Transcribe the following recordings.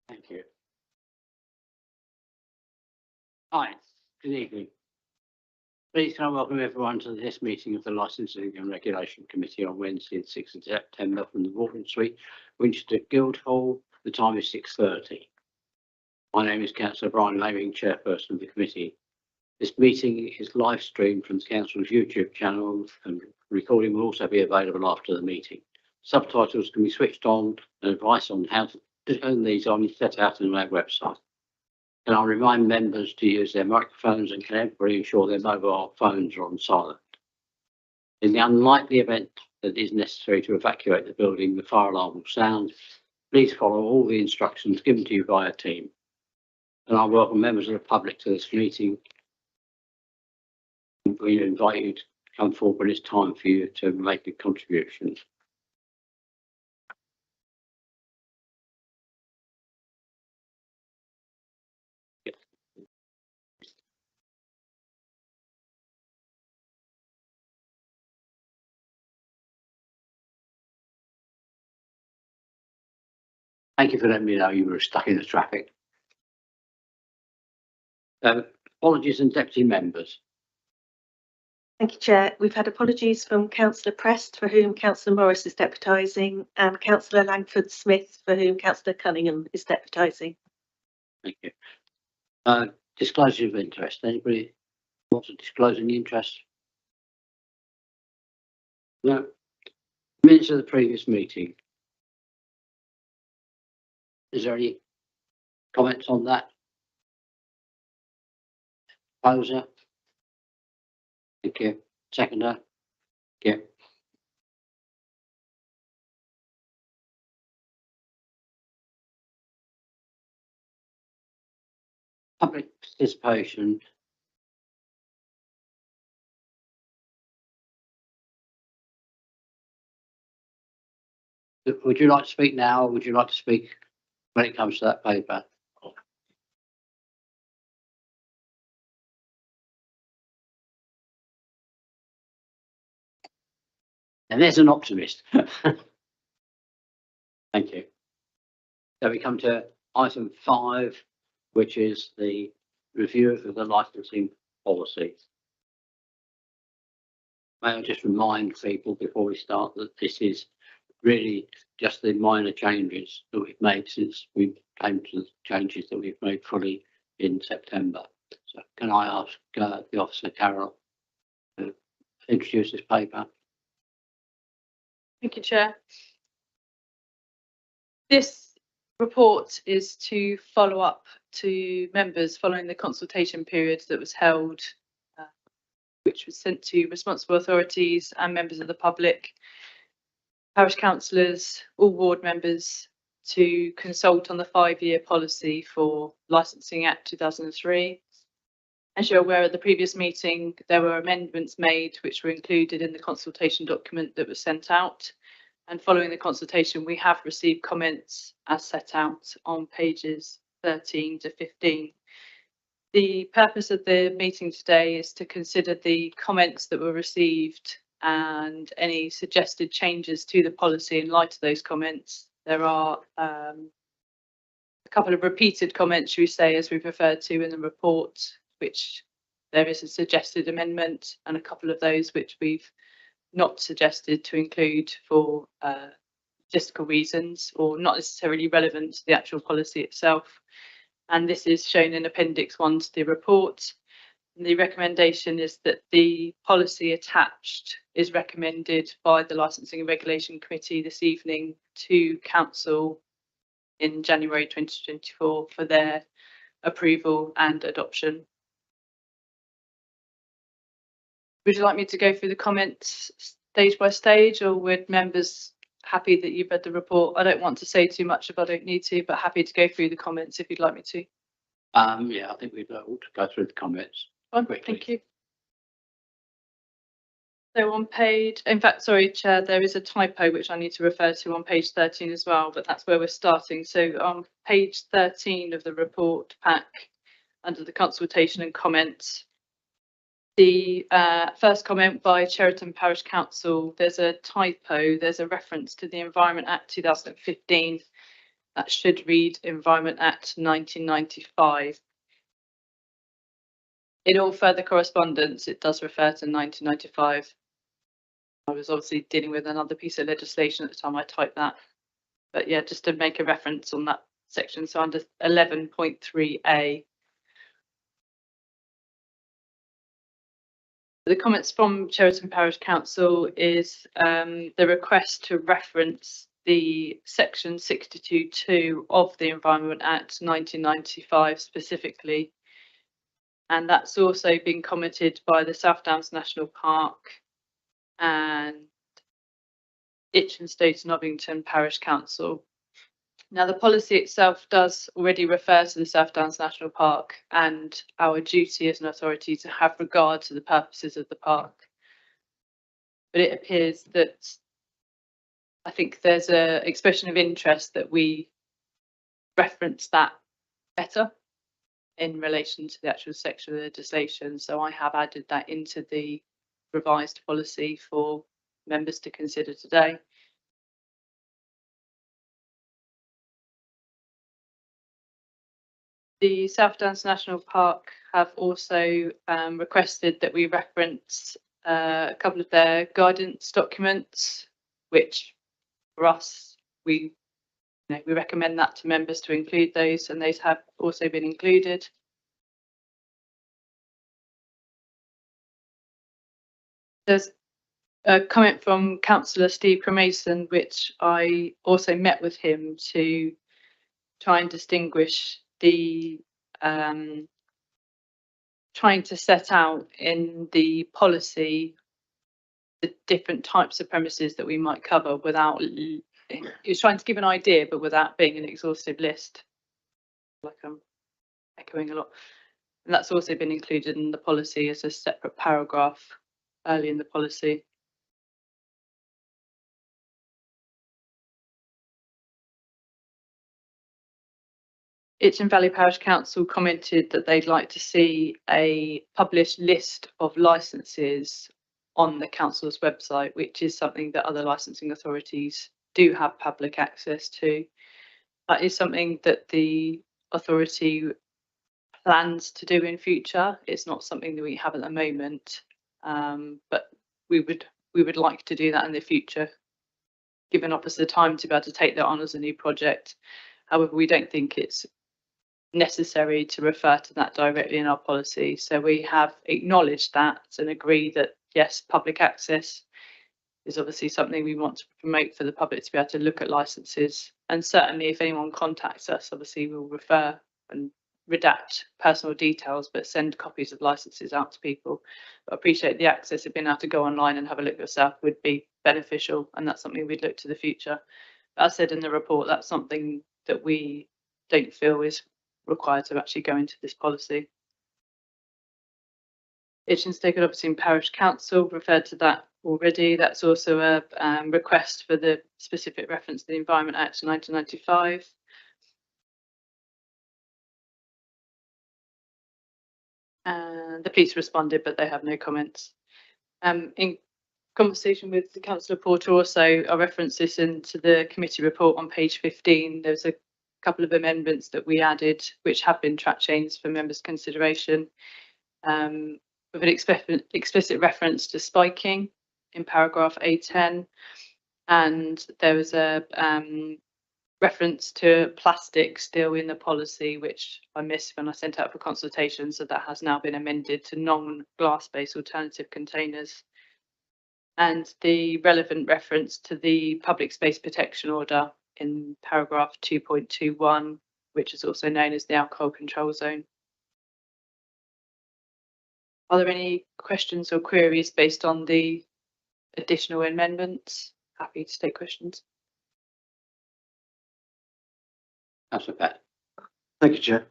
Thank you. Hi, good evening. Please can I welcome everyone to this meeting of the Licensing and Regulation Committee on Wednesday, the 6th of September from the Wharton Suite, Winchester Guildhall. The time is 6:30. My name is Councillor Brian Laming, Chairperson of the committee. This meeting is live streamed from the Council's YouTube channel, and recording will also be available after the meeting. Subtitles can be switched on, and advice on how to turn these on is set out on our website. And I'll remind members to use their microphones and can everybody ensure their mobile phones are on silent. In the unlikely event that it is necessary to evacuate the building, the fire alarm will sound. Please follow all the instructions given to you by a team. And I welcome members of the public to this meeting. We invite you to come forward when it's time for you to make a contribution. Thank you for letting me know you were stuck in the traffic. Apologies and deputy members. Thank you, Chair. We've had apologies from Councillor Prest, for whom Councillor Morris is deputising, and Councillor Langford Smith, for whom Councillor Cunningham is deputising. Thank you. Disclosure of interest. Anybody wants to disclose any interest? No. Minutes of the previous meeting. Is there any comments on that? Proposer? Thank you. Seconder? Thank you. Public participation. Would you like to speak now, or would you like to speak when it comes to that paper? And there's an optimist. Thank you. So we come to item 5, which is the review of the licensing policy. May I just remind people before we start that this is really just the minor changes that we've made since we came to the changes that we've made fully in September. So can I ask the Officer Carol to introduce this paper? Thank you, Chair. This report is to follow up to members following the consultation period that was held, which was sent to responsible authorities and members of the public, parish councillors, all ward members, to consult on the 5-year policy for Licensing Act 2003. As you're aware, at the previous meeting, there were amendments made which were included in the consultation document that was sent out. And following the consultation, we have received comments as set out on pages 13 to 15. The purpose of the meeting today is to consider the comments that were received and any suggested changes to the policy in light of those comments. There are a couple of repeated comments, should we say, as we've referred to in the report, which there is a suggested amendment, and a couple of those which we've not suggested to include for logistical reasons or not necessarily relevant to the actual policy itself. And this is shown in Appendix 1 to the report. And the recommendation is that the policy attached is recommended by the Licensing and Regulation Committee this evening to Council in January 2024 for their approval and adoption. Would you like me to go through the comments stage by stage, or would members happy that you've read the report? I don't want to say too much if I don't need to, but happy to go through the comments if you'd like me to. Yeah, I think we'd ought to go through the comments. Thank you. So on page, in fact, sorry, Chair, there is a typo which I need to refer to on page 13 as well, but that's where we're starting. So on page 13 of the report pack, under the consultation and comments, the first comment by Cheriton Parish Council, there's a typo, there's a reference to the Environment Act 2015, That should read Environment Act 1995. In all further correspondence, it does refer to 1995. I was obviously dealing with another piece of legislation at the time I typed that. But yeah, just to make a reference on that section. So under 11.3A. The comments from Cheriton Parish Council is the request to reference the section 62.2 of the Environment Act 1995 specifically. And that's also been commented by the South Downs National Park and Itchenstote and Ovington Parish Council. Now, the policy itself does already refer to the South Downs National Park and our duty as an authority to have regard to the purposes of the park. But it appears that I think there's an expression of interest that we reference that better in relation to the actual section of legislation. So I have added that into the revised policy for members to consider today. The South Downs National Park have also requested that we reference a couple of their guidance documents, which for us, we recommend that to members to include those, and those have also been included. There's a comment from Councillor Steve Cremason, which I also met with him to try and distinguish the trying to set out in the policy the different types of premises that we might cover without, he was trying to give an idea, but without being an exhaustive list. Like I'm echoing a lot. And that's also been included in the policy as a separate paragraph early in the policy. Itchen Valley Parish Council commented that they'd like to see a published list of licences on the council's website, which is something that other licensing authorities do have public access to. That is something that the authority plans to do in future. It's not something that we have at the moment, but we would like to do that in the future, given us the time to be able to take that on as a new project. However, we don't think it's necessary to refer to that directly in our policy. So we have acknowledged that and agree that yes, public access is obviously something we want to promote for the public to be able to look at licenses. And certainly if anyone contacts us, obviously we'll refer and redact personal details, but send copies of licenses out to people. But I appreciate the access of being able to go online and have a look yourself would be beneficial, and that's something we'd look to the future. But as said in the report, that's something that we don't feel is required to actually go into this policy. Itchenstote and Ovington Parish Council referred to that already. That's also a request for the specific reference to the Environment Act 1995. And the police responded, but they have no comments. In conversation with the Councillor Porter, also I referenced this into the committee report on page 15. There's a couple of amendments that we added, which have been track changes for members' consideration, with an explicit reference to spiking in paragraph A10, and there was a reference to plastic still in the policy, which I missed when I sent out for consultation, so that has now been amended to non-glass-based alternative containers. And the relevant reference to the public space protection order in paragraph 2.21, which is also known as the alcohol control zone. Are there any questions or queries based on the additional amendments? Happy to take questions. Councillor Pat. Thank you, Chair.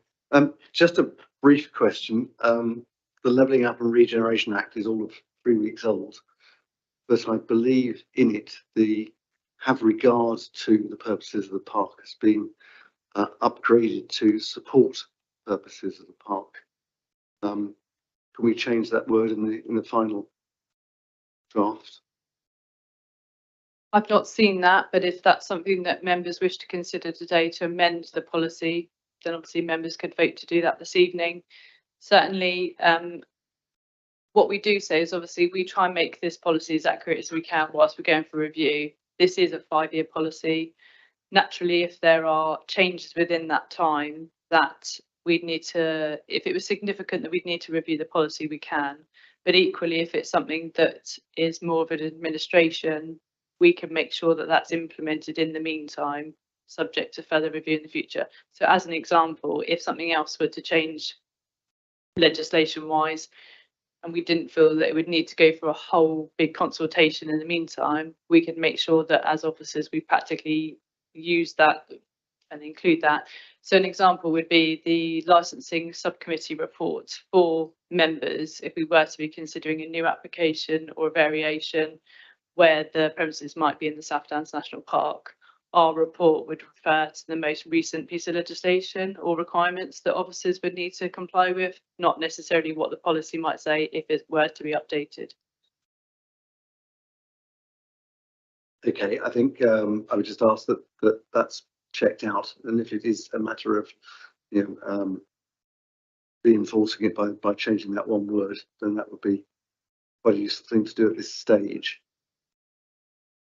Just a brief question. The Levelling Up and Regeneration Act is all of 3 weeks old, but I believe in it the have regard to the purposes of the park has been upgraded to support purposes of the park. Can we change that word in the final draft? I've not seen that, but if that's something that members wish to consider today to amend the policy, then obviously members could vote to do that this evening. Certainly, what we do say is obviously we try and make this policy as accurate as we can whilst we're going for review. This is a 5-year policy. Naturally, if there are changes within that time that we'd need to, if it was significant that we'd need to review the policy, we can. But equally, if it's something that is more of an administration, we can make sure that that's implemented in the meantime, subject to further review in the future. So as an example, if something else were to change legislation wise, and we didn't feel that it would need to go for a whole big consultation in the meantime, we could make sure that as officers we practically use that and include that. So an example would be the licensing subcommittee report for members if we were to be considering a new application or a variation where the premises might be in the South Downs National Park. Our report would refer to the most recent piece of legislation or requirements that officers would need to comply with, not necessarily what the policy might say if it were to be updated. Okay, I think I would just ask that that's checked out, and if it is a matter of, you know, reinforcing it by changing that one word, then that would be quite a useful thing to do at this stage.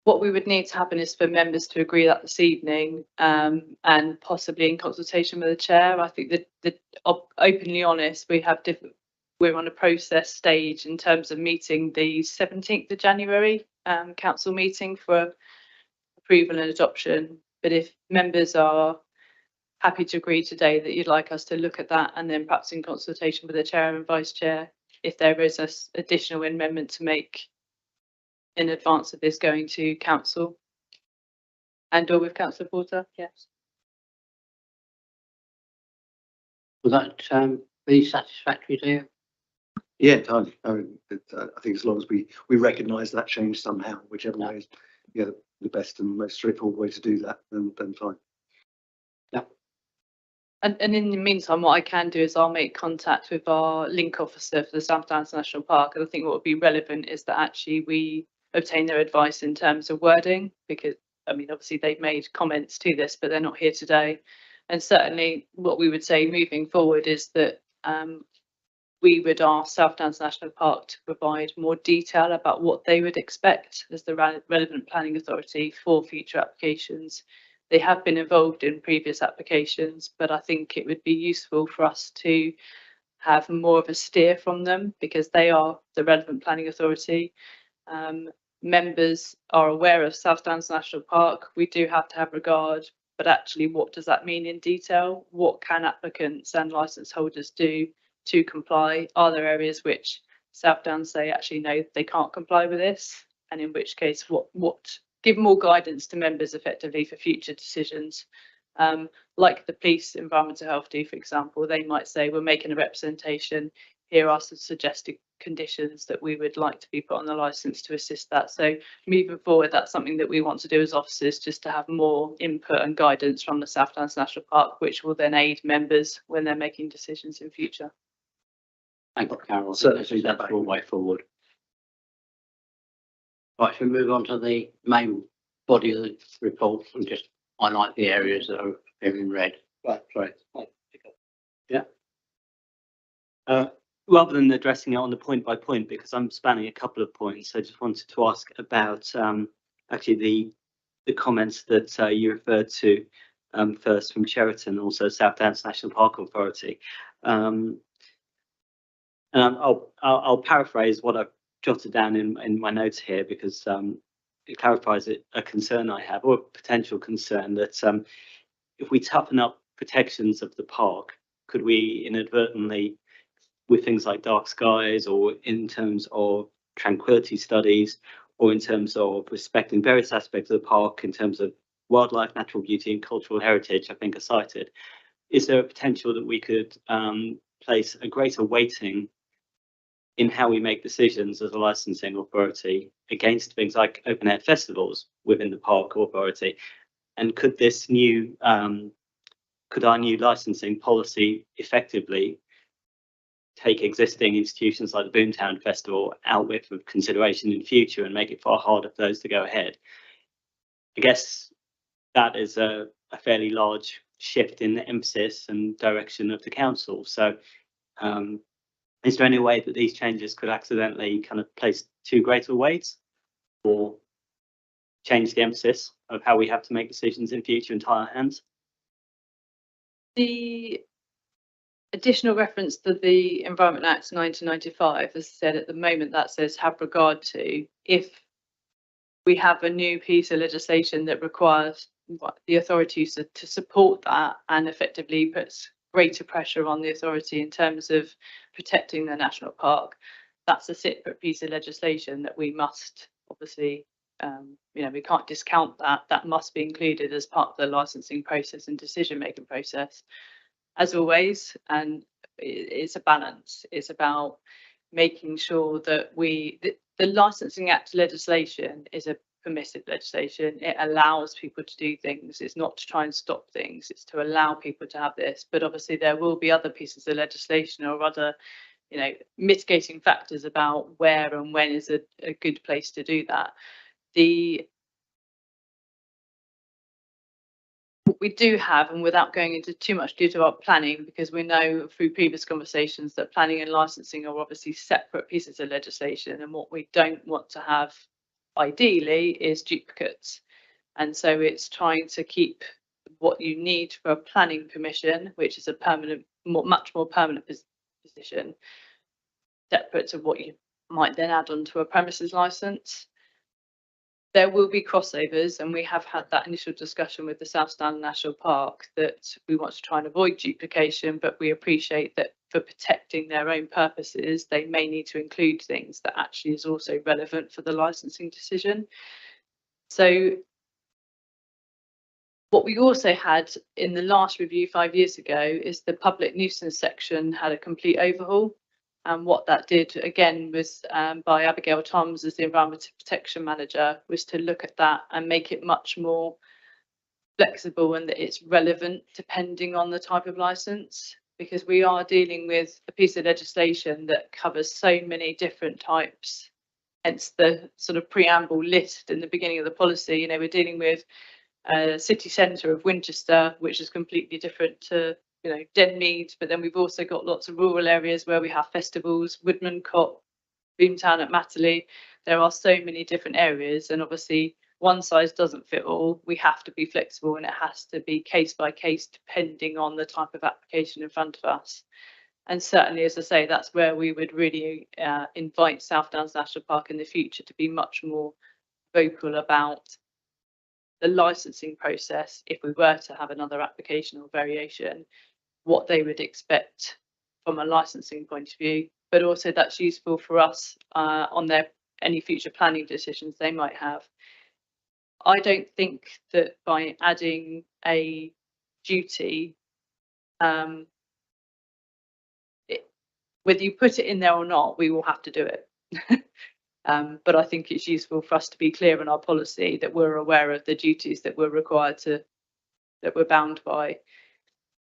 What we would need to happen is for members to agree that this evening, and possibly in consultation with the chair. I think that openly honest, we're on a process stage in terms of meeting the 17th of January council meeting for approval and adoption. But if members are happy to agree today that you'd like us to look at that, and then perhaps in consultation with the chair and vice chair, if there is an additional amendment to make in advance of this going to council and or with Councillor Porter, yes. Will that be satisfactory to you? Yeah, entirely. I mean, I think as long as we recognise that change somehow, whichever way is, you know, the best and most straightforward way to do that, then fine. Yeah. And in the meantime, what I can do is I'll make contact with our link officer for the South Downs National Park. And I think what would be relevant is that actually we obtain their advice in terms of wording, because I mean, obviously they've made comments to this, but they're not here today. And certainly what we would say moving forward is that we would ask South Downs National Park to provide more detail about what they would expect as the relevant planning authority for future applications. They have been involved in previous applications, but I think it would be useful for us to have more of a steer from them because they are the relevant planning authority. Members are aware of South Downs National Park. We do have to have regard, but actually what does that mean in detail? What can applicants and licence holders do to comply? Are there areas which South Downs say actually no, they can't comply with this? And in which case what give more guidance to members effectively for future decisions. Like the police environmental health do, for example, they might say we're making a representation, here are some suggested conditions that we would like to be put on the licence to assist that. So moving forward, that's something that we want to do as officers, just to have more input and guidance from the South Downs National Park, which will then aid members when they're making decisions in future. Thank you, Carol. So That's the way forward. Right, shall we move on to the main body of the report and just highlight the areas that are in red? Right, sorry. Yeah. Rather than addressing it on the point by point, because I'm spanning a couple of points, I just wanted to ask about actually the comments that you referred to first from Cheriton, also South Downs National Park Authority. And I'll paraphrase what I've jotted down in my notes here, because it clarifies a concern I have, or a potential concern, that if we toughen up protections of the park, could we inadvertently, with things like dark skies, or in terms of tranquility studies, or in terms of respecting various aspects of the park, in terms of wildlife, natural beauty and cultural heritage, I think are cited, is there a potential that we could place a greater weighting in how we make decisions as a licensing authority against things like open air festivals within the park authority? And could this new, could our new licensing policy effectively take existing institutions like the Boomtown Festival out with consideration in future and make it far harder for those to go ahead? I guess that is a fairly large shift in the emphasis and direction of the council. So is there any way that these changes could accidentally kind of place too greater weights or change the emphasis of how we have to make decisions in future and tie our hands? The additional reference to the Environment Act 1995, as I said, at the moment that says have regard to, if we have a new piece of legislation that requires the authorities to support that and effectively puts greater pressure on the authority in terms of protecting the national park, that's a separate piece of legislation that we must obviously, we can't discount that. That must be included as part of the licensing process and decision-making process, as always. And it's a balance. It's about making sure that the Licensing Act legislation is a permissive legislation. It allows people to do things. It's not to try and stop things. It's to allow people to have this. But obviously there will be other pieces of legislation or other, mitigating factors about where and when is a good place to do that. What we do have, and without going into too much detail about planning, because we know through previous conversations that planning and licensing are obviously separate pieces of legislation, and what we don't want to have ideally is duplicates. And so it's trying to keep what you need for a planning permission, which is a permanent, much more permanent position, separate to what you might then add on to a premises license. There will be crossovers, and we have had that initial discussion with the South Stand National Park that we want to try and avoid duplication, but we appreciate that for protecting their own purposes, they may need to include things that actually is also relevant for the licensing decision. So what we also had in the last review 5 years ago is the public nuisance section had a complete overhaul. And what that did, again, was by Abigail Toms as the Environmental Protection Manager, was to look at that and make it much more flexible and that it's relevant depending on the type of licence, because we are dealing with a piece of legislation that covers so many different types. Hence the sort of preamble list in the beginning of the policy. We're dealing with a city centre of Winchester, which is completely different to Denmead, but then we've also got lots of rural areas where we have festivals, Woodman, Cop, Boomtown at Matterley. There are so many different areas, and obviously one size doesn't fit all. We have to be flexible, and it has to be case by case depending on the type of application in front of us. And certainly, as I say, that's where we would really invite South Downs National Park in the future to be much more vocal about the licensing process if we were to have another application or variation, what they would expect from a licensing point of view, but also that's useful for us on any future planning decisions they might have. I don't think that by adding a duty, whether you put it in there or not, we will have to do it. But I think it's useful for us to be clear in our policy that we're aware of the duties that we're required to, that we're bound by.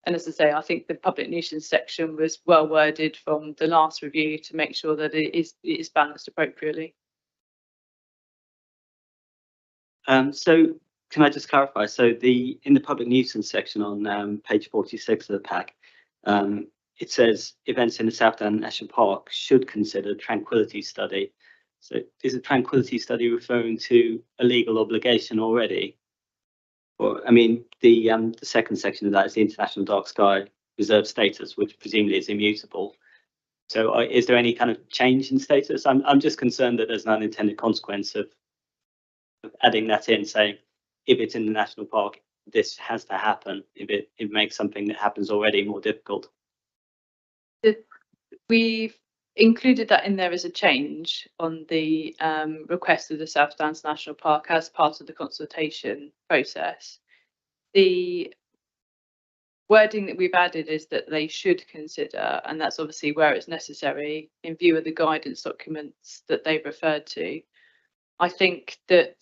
And as I say, I think the public nuisance section was well worded from the last review to make sure that it is balanced appropriately. So can I just clarify? So in the public nuisance section on page 46 of the pack, it says events in the South Down National Park should consider tranquility study. So is a tranquility study referring to a legal obligation already? Or, I mean, the second section of that is the International Dark Sky Reserve status, which presumably is immutable. So is there any kind of change in status? I'm just concerned that there's an unintended consequence of adding that in, saying if it's in the national park, this has to happen. If it makes something that happens already more difficult. We've included that in there as a change on the request of the South Downs National Park as part of the consultation process. The wording that we've added is that they should consider, and that's obviously where it's necessary in view of the guidance documents that they've referred to. I think that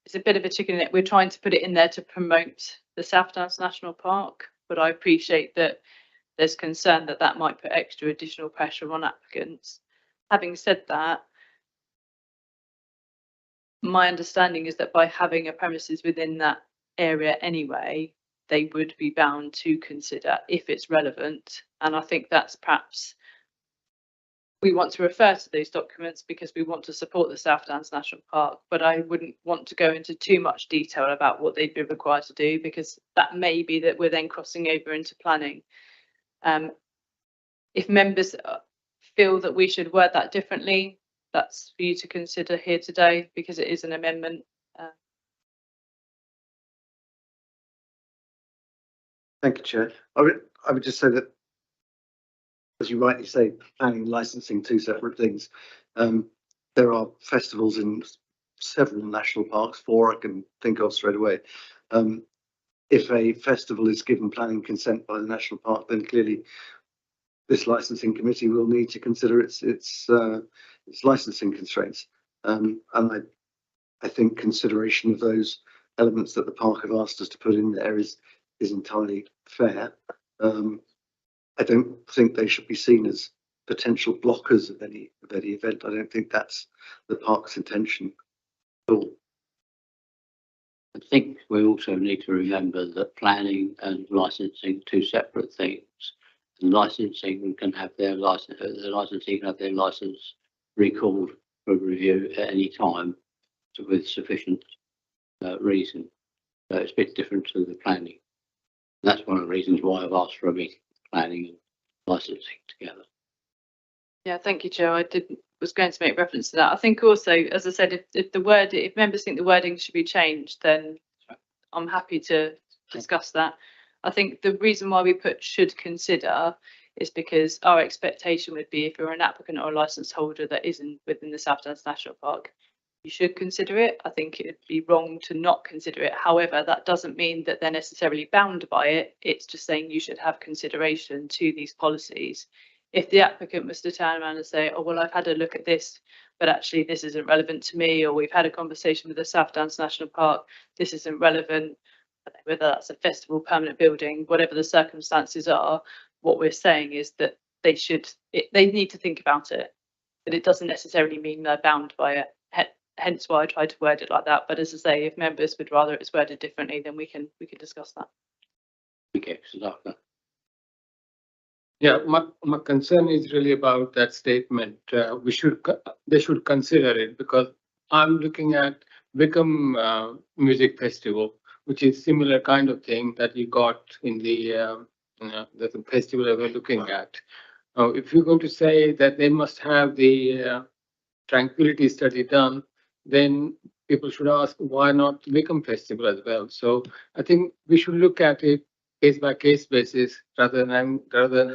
it's a bit of a chicken and egg. We're trying to put it in there to promote the South Downs National Park, but I appreciate that there's concern that that might put extra additional pressure on applicants. Having said that, my understanding is that by having a premises within that area anyway, they would be bound to consider if it's relevant. And I think that's perhaps, we want to refer to those documents because we want to support the South Downs National Park, but I wouldn't want to go into too much detail about what they'd be required to do, because that may be that we're then crossing over into planning. If members feel that we should word that differently, that's for you to consider here today, because it is an amendment. Thank you, Chair. I would just say that, as you rightly say, planning and licensing, two separate things. There are festivals in several national parks, 4 I can think of straight away. If a festival is given planning consent by the national park, then clearly this licensing committee will need to consider its licensing constraints. And I think consideration of those elements that the park have asked us to put in there is entirely fair. I don't think they should be seen as potential blockers of any event. I don't think that's the park's intention at all. I think we also need to remember that planning and licensing are two separate things. And licensing can have their license, the licensee can have their license recalled for review at any time with sufficient reason. So it's a bit different to the planning. And that's one of the reasons why I've asked for a meeting of planning and licensing together. Yeah, thank you, Joe. Was going to make reference to that. I think also, as I said, if members think the wording should be changed, then I'm happy to discuss that. I think the reason why we put should consider is because our expectation would be, if you're an applicant or a licence holder that isn't within the South Downs National Park, you should consider it. I think it'd be wrong to not consider it. However, that doesn't mean that they're necessarily bound by it. It's just saying you should have consideration to these policies. If the applicant was to turn around and say, oh, well, I've had a look at this, but actually this isn't relevant to me, or we've had a conversation with the South Downs National Park, this isn't relevant, whether that's a festival, permanent building, whatever the circumstances are, what we're saying is that they need to think about it, but it doesn't necessarily mean they're bound by it. Hence why I tried to word it like that. But as I say, if members would rather it's worded differently, then we can discuss that. Okay, so Yeah, my concern is really about that statement. They should consider it, because I'm looking at Wickham Music Festival, which is similar kind of thing that you got in the festival that we're looking at. If you're going to say that they must have the tranquility study done, then people should ask, why not Wickham Festival as well? So I think we should look at it case by case basis, rather than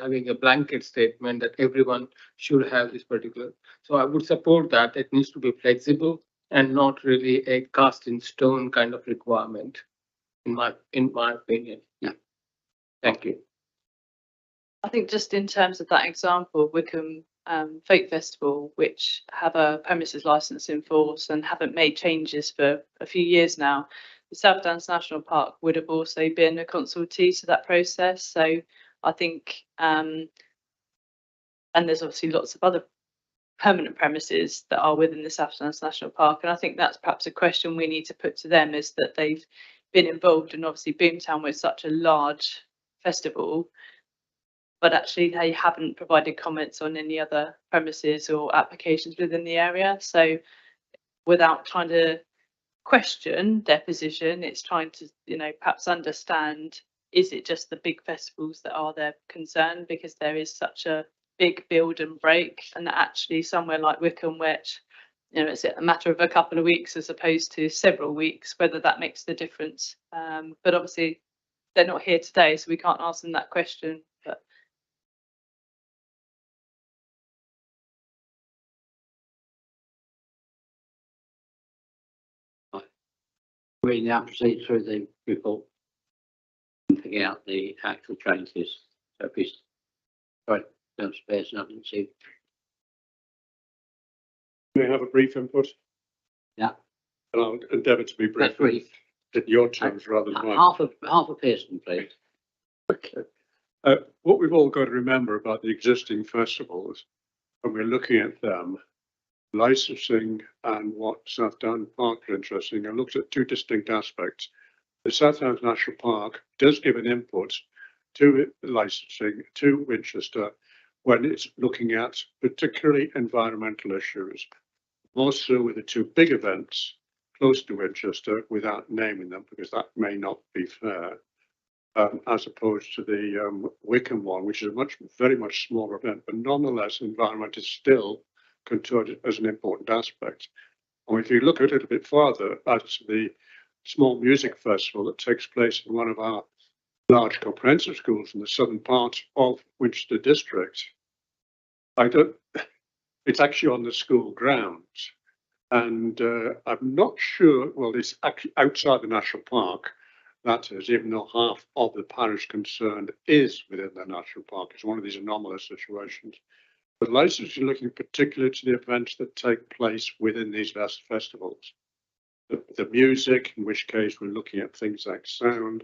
having a blanket statement that everyone should have this particular. So I would support that. It needs to be flexible and not really a cast in stone kind of requirement, in my opinion. Yeah. Thank you. I think just in terms of that example, Wickham Folk Festival, which have a premises licence in force and haven't made changes for a few years now, the South Downs National Park would have also been a consultee to that process. So I think, and there's obviously lots of other permanent premises that are within the South Downs National Park. And I think that's perhaps a question we need to put to them, is that they've been involved in, obviously, Boomtown was such a large festival, but actually they haven't provided comments on any other premises or applications within the area. So without trying to question their position, it's trying to, perhaps understand, is it just the big festivals that are their concern, because there is such a big build and break, and that actually somewhere like Wickham, which it's a matter of a couple of weeks as opposed to several weeks, whether that makes the difference. But obviously they're not here today, so we can't ask them that question. But we now proceed through the report and pick out the actual changes. So please, right downstairs, and I can see. May I have a brief input? Yeah. And I'll endeavour to be brief. That's brief. In your terms rather than mine. Half a person, please. Okay. What we've all got to remember about the existing festivals, when we're looking at them, licensing and what South Down Park are interesting. I looked at two distinct aspects. The South Downs National Park does give an input to licensing to Winchester when it's looking at particularly environmental issues, more so with the two big events close to Winchester, without naming them because that may not be fair, as opposed to the Wickham one, which is a very much smaller event, but nonetheless, environment is still considered as an important aspect. And if you look a little bit farther at the small music festival that takes place in one of our large comprehensive schools in the southern part of Winchester district, it's actually on the school grounds. And I'm not sure, well, it's actually outside the national park. That is, even though half of the parish concerned is within the national park. It's one of these anomalous situations. But licensing looking particularly to the events that take place within these festivals. The music, in which case we're looking at things like sound.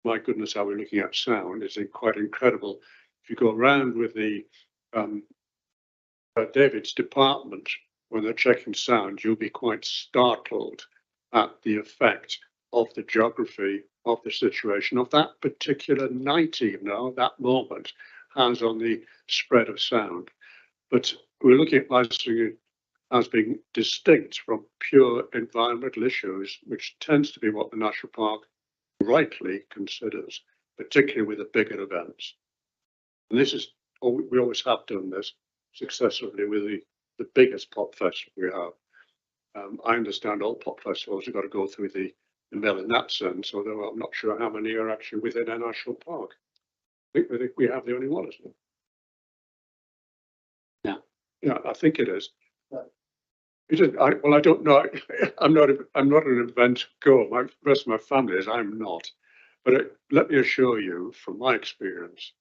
My goodness, how we're looking at sound is quite incredible. If you go around with the David's department, when they're checking sound, you'll be quite startled at the effect of the geography of the situation of that particular night, even though that moment has on the spread of sound. But we're looking at licensing as being distinct from pure environmental issues, which tends to be what the national park rightly considers, particularly with the bigger events. And this is, we always have done this successfully with the biggest pop festival we have. I understand all pop festivals have got to go through the mill in that sense, although I'm not sure how many are actually within a national park. I think we have the only one, isn't it? Yeah, I think it is. It is. Well, I don't know. I'm not an event goer. The rest of my family is. I'm not. But let me assure you, from my experience,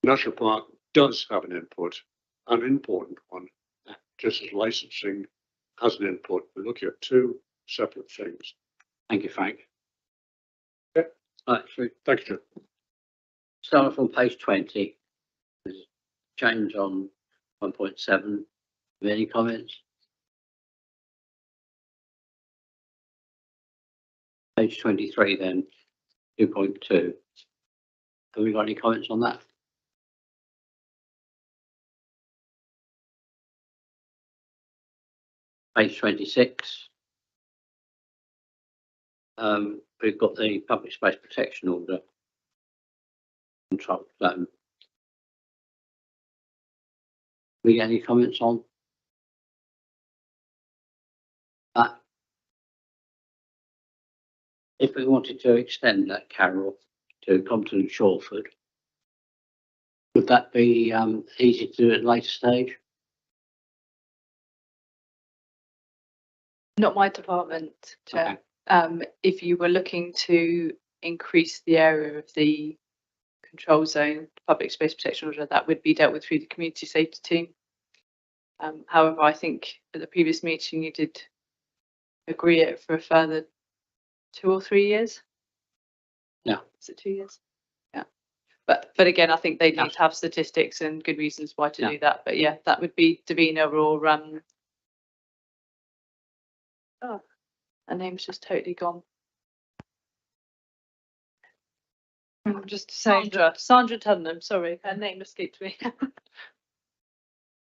National Park does have an input, an important one, just as licensing has an input. We're looking at two separate things. Thank you, Frank. Yeah. Right, so Thank you. starting from page 20, there's a change on 1.7. Any comments? Page 23 then, 2.2. Have we got any comments on that? Page 26. We've got the public space protection order control zone. We get any comments on that? If we wanted to extend that, Carol, to Compton and Shawford, would that be easy to do at a later stage? Not my department, Chair. Okay. If you were looking to increase the area of the control zone, public space protection order, that would be dealt with through the community safety team. However, I think at the previous meeting you did agree it for a further 2 or 3 years. Yeah. Is it 2 years? Yeah. But again, I think they need to have statistics and good reasons why to do that. But yeah, that would be Davina or oh, her name's just totally gone. Just to say, Sandra Tuddenham, sorry, her name escaped me.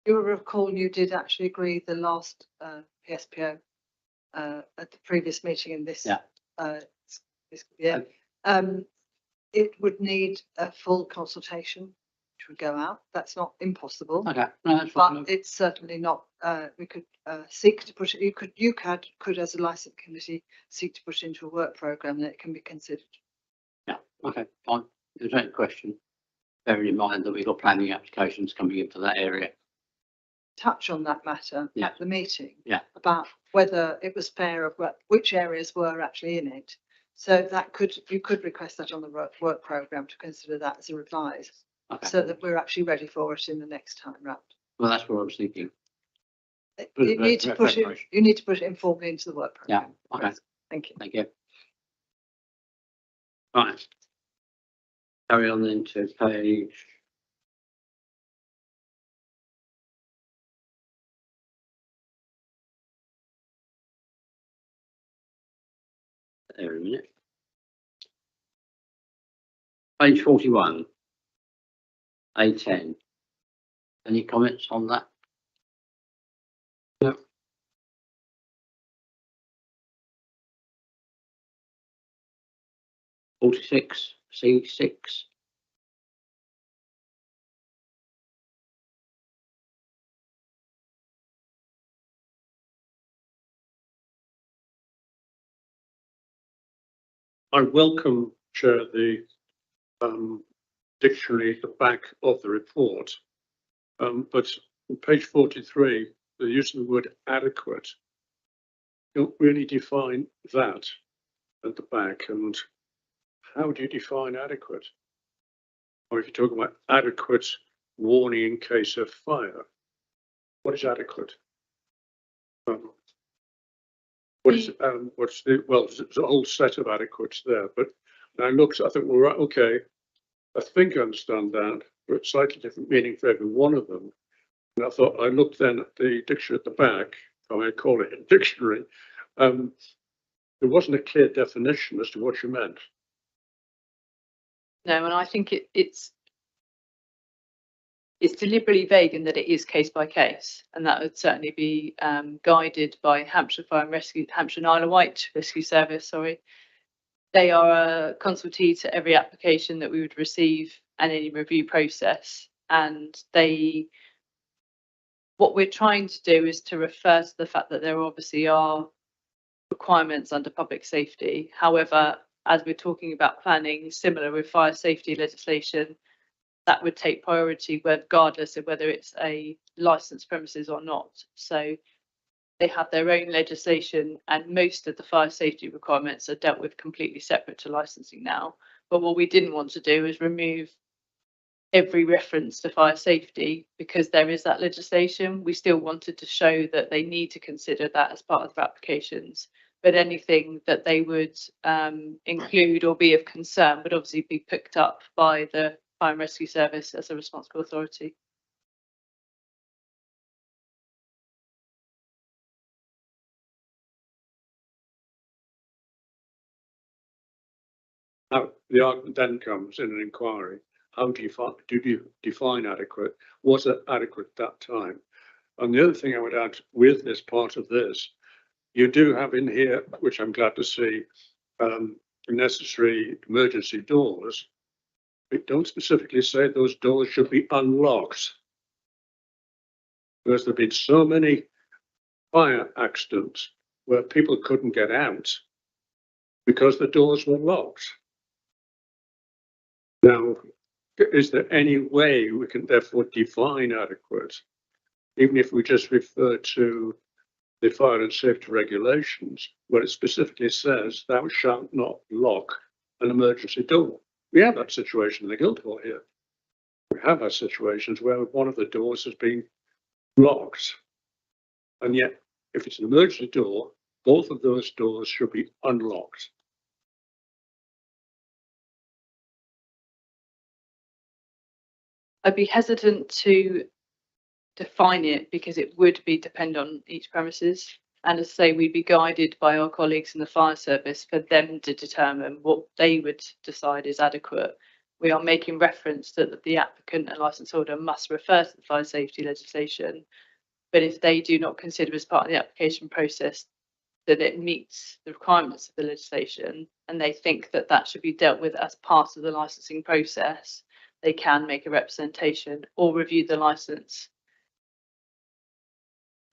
you'll recall you did actually agree the last PSPO at the previous meeting in this. Yeah. This year. It would need a full consultation, which would go out. That's not impossible. Okay, no, that's fine. But it's certainly not, we could seek to put it, you could as a licensing committee seek to put it into a work programme that it can be considered. Yeah, okay, fine. There's no question. Bearing in mind that we've got planning applications coming in for that area. Touch on that matter Yeah. at the meeting. Yeah. About whether it was fair of which areas were actually in it. So that you could request that on the work programme to consider that as a revise. Okay. So that we're actually ready for it in the next time round. Well, that's what I was thinking. You need to put it, you need to put it informally into the work programme. Yeah, okay. Thank you. Thank you. Right. Carry on then to page. get there in a minute. Page 41. A10. Any comments on that? No. C6. I welcome, Chair, the dictionary at the back of the report. But on page 43, the use of the word adequate, you don't really define that at the back. And how do you define adequate? Or if you're talking about adequate warning in case of fire, what is adequate? What's the, well, there's a whole set of adequates there, but I looked, I think, well, right, okay, I think I understand that, but slightly different meaning for every one of them. And I thought, I looked then at the dictionary at the back, if I may call it a dictionary, there wasn't a clear definition as to what you meant. No, and I think it's deliberately vague in that it is case by case, and that would certainly be guided by Hampshire Fire and Rescue, Hampshire and Isle of Wight Rescue Service, sorry. They are a consultee to every application that we would receive and any review process. And what we're trying to do is to refer to the fact that there obviously are requirements under public safety. However, as we're talking about planning, similar with fire safety legislation, that would take priority regardless of whether it's a licensed premises or not. So they have their own legislation, and most of the fire safety requirements are dealt with completely separate to licensing now. But what we didn't want to do is remove every reference to fire safety because there is that legislation. We still wanted to show that they need to consider that as part of their applications, but anything that they would include or be of concern would obviously be picked up by the Fire and Rescue Service as a responsible authority. Now, the argument then comes in an inquiry. How do you define adequate? Was it adequate at that time? And the other thing I would add with this part of this, you do have in here, which I'm glad to see, necessary emergency doors. It don't specifically say those doors should be unlocked. Because there have been so many fire accidents where people couldn't get out because the doors were locked. Now, is there any way we can therefore define adequate, even if we just refer to the fire and safety regulations, where it specifically says thou shalt not lock an emergency door? We have that situation in the Guildhall here. We have had situations where one of the doors has been locked, and yet if it's an emergency door, both of those doors should be unlocked. I'd be hesitant to define it because it would be depend on each premises. And as I say, we'd be guided by our colleagues in the fire service for them to determine what they would decide is adequate. We are making reference that the applicant and licence holder must refer to the fire safety legislation. But if they do not consider as part of the application process that it meets the requirements of the legislation, and they think that that should be dealt with as part of the licensing process, they can make a representation or review the licence.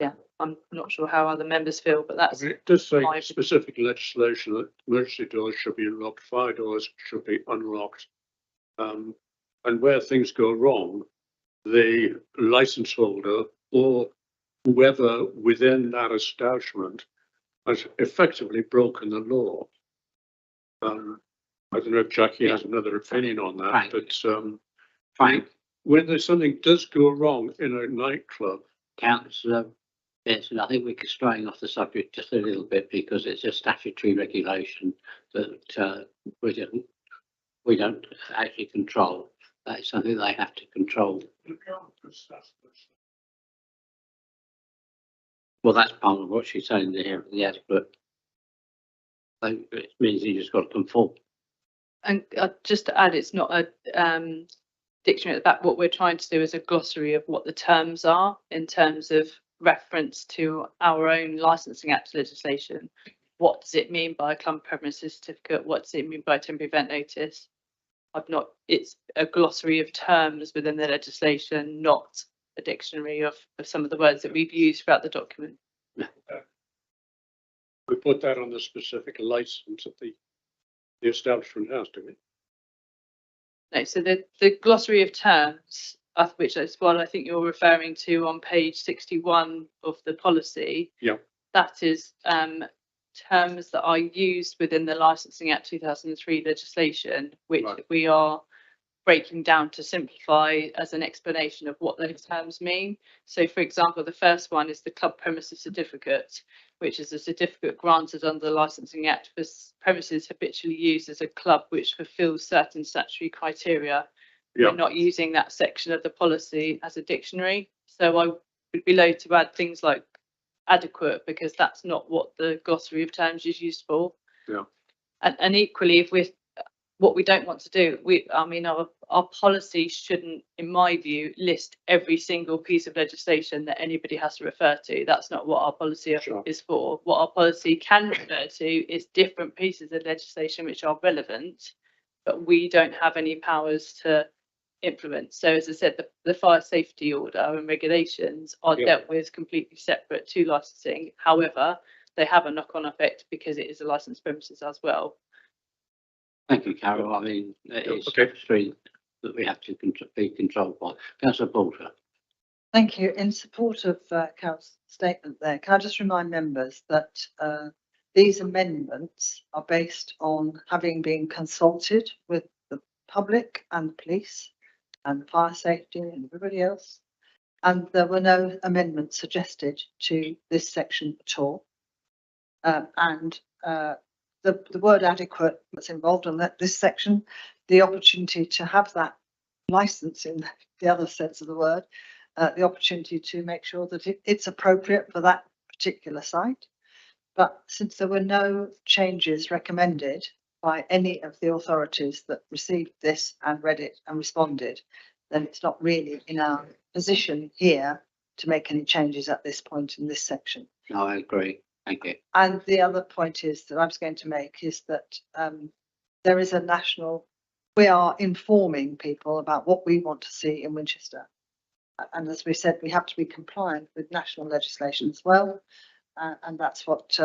Yeah, I'm not sure how other members feel, but that's. I mean, it does say specific legislation that emergency doors should be unlocked, fire doors should be unlocked. And where things go wrong, the licence holder or whoever within that establishment has effectively broken the law. I don't know if Jackie has another opinion on that, Frank. but Frank, when there's something does go wrong in a nightclub, Councillor Benson, I think we're straying off the subject just a little bit because it's a statutory regulation that we don't actually control. That's something they have to control. Well, that's part of what she's saying there, the adequate. So it means you just got to conform. And just to add, it's not a dictionary at the back. What we're trying to do is a glossary of what the terms are in terms of reference to our own licensing act legislation. What does it mean by a club premises certificate? What does it mean by temporary event notice? It's a glossary of terms within the legislation, not a dictionary of some of the words that we've used throughout the document. We put that on the specific license of the establishment house, do we? No, so the glossary of terms, of which is what I think you're referring to on page 61 of the policy. Yeah. That is terms that are used within the Licensing Act 2003 legislation, which Right. we are breaking down to simplify as an explanation of what those terms mean. So for example, the first one is the club premises certificate, which is a certificate granted under the Licensing Act for premises habitually used as a club which fulfills certain statutory criteria. Yeah. We're not using that section of the policy as a dictionary. So I would be loath to add things like adequate, because that's not what the glossary of terms is used for. Yeah. And equally, if what we don't want to do, our policy shouldn't, in my view, list every single piece of legislation that anybody has to refer to. That's not what our policy Sure. is for. What our policy can refer to is different pieces of legislation which are relevant, but we don't have any powers to implement. So as I said, the fire safety order and regulations are Yeah. dealt with completely separate to licensing. However, they have a knock-on effect because it is a licensed premises as well. Thank you, Carol. I mean, it's Okay. statutory that we have to be controlled by. Councillor Porter. Thank you. In support of Carol's statement there, can I just remind members that these amendments are based on having been consulted with the public and the police and fire safety and everybody else. And there were no amendments suggested to this section at all. The word adequate that's involved in this section, the opportunity to have that license in the other sense of the word, the opportunity to make sure that it's appropriate for that particular site. But since there were no changes recommended by any of the authorities that received this and read it and responded, then it's not really in our position here to make any changes at this point in this section. No, I agree. Thank you. And the other point is that I was going to make is that there is a national, we are informing people about what we want to see in Winchester. And as we said, we have to be compliant with national legislation as well. And that's what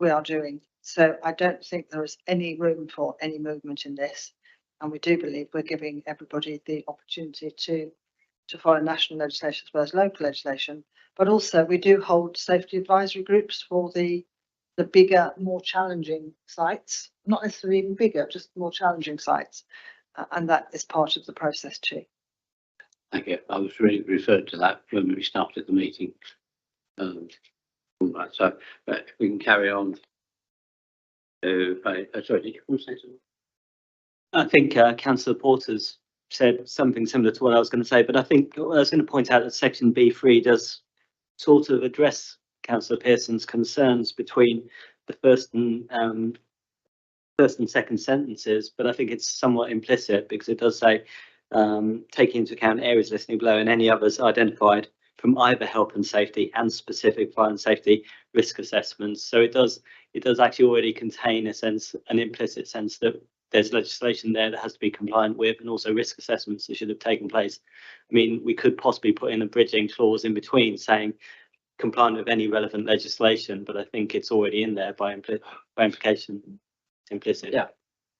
we are doing. So I don't think there is any room for any movement in this. And we do believe we're giving everybody the opportunity to follow national legislation as well as local legislation. But also we do hold safety advisory groups for the bigger, more challenging sites, not necessarily even bigger, just more challenging sites. And that is part of the process too. Thank you. I was really referred to that when we started the meeting. Right, so but we can carry on. Sorry, did you want to say something? I think Councillor Porter's said something similar to what I was going to say, but I think I was going to point out that section B3 does sort of address Councillor Pearson's concerns between the first and second sentences, but I think it's somewhat implicit because it does say taking into account areas listed below and any others identified from either health and safety and specific fire and safety risk assessments. So it does actually already contain an implicit sense that there's legislation there that has to be compliant with, and also risk assessments that should have taken place. I mean, we could possibly put in a bridging clause in between saying compliant with any relevant legislation, but I think it's already in there by implication. It's implicit. Yeah.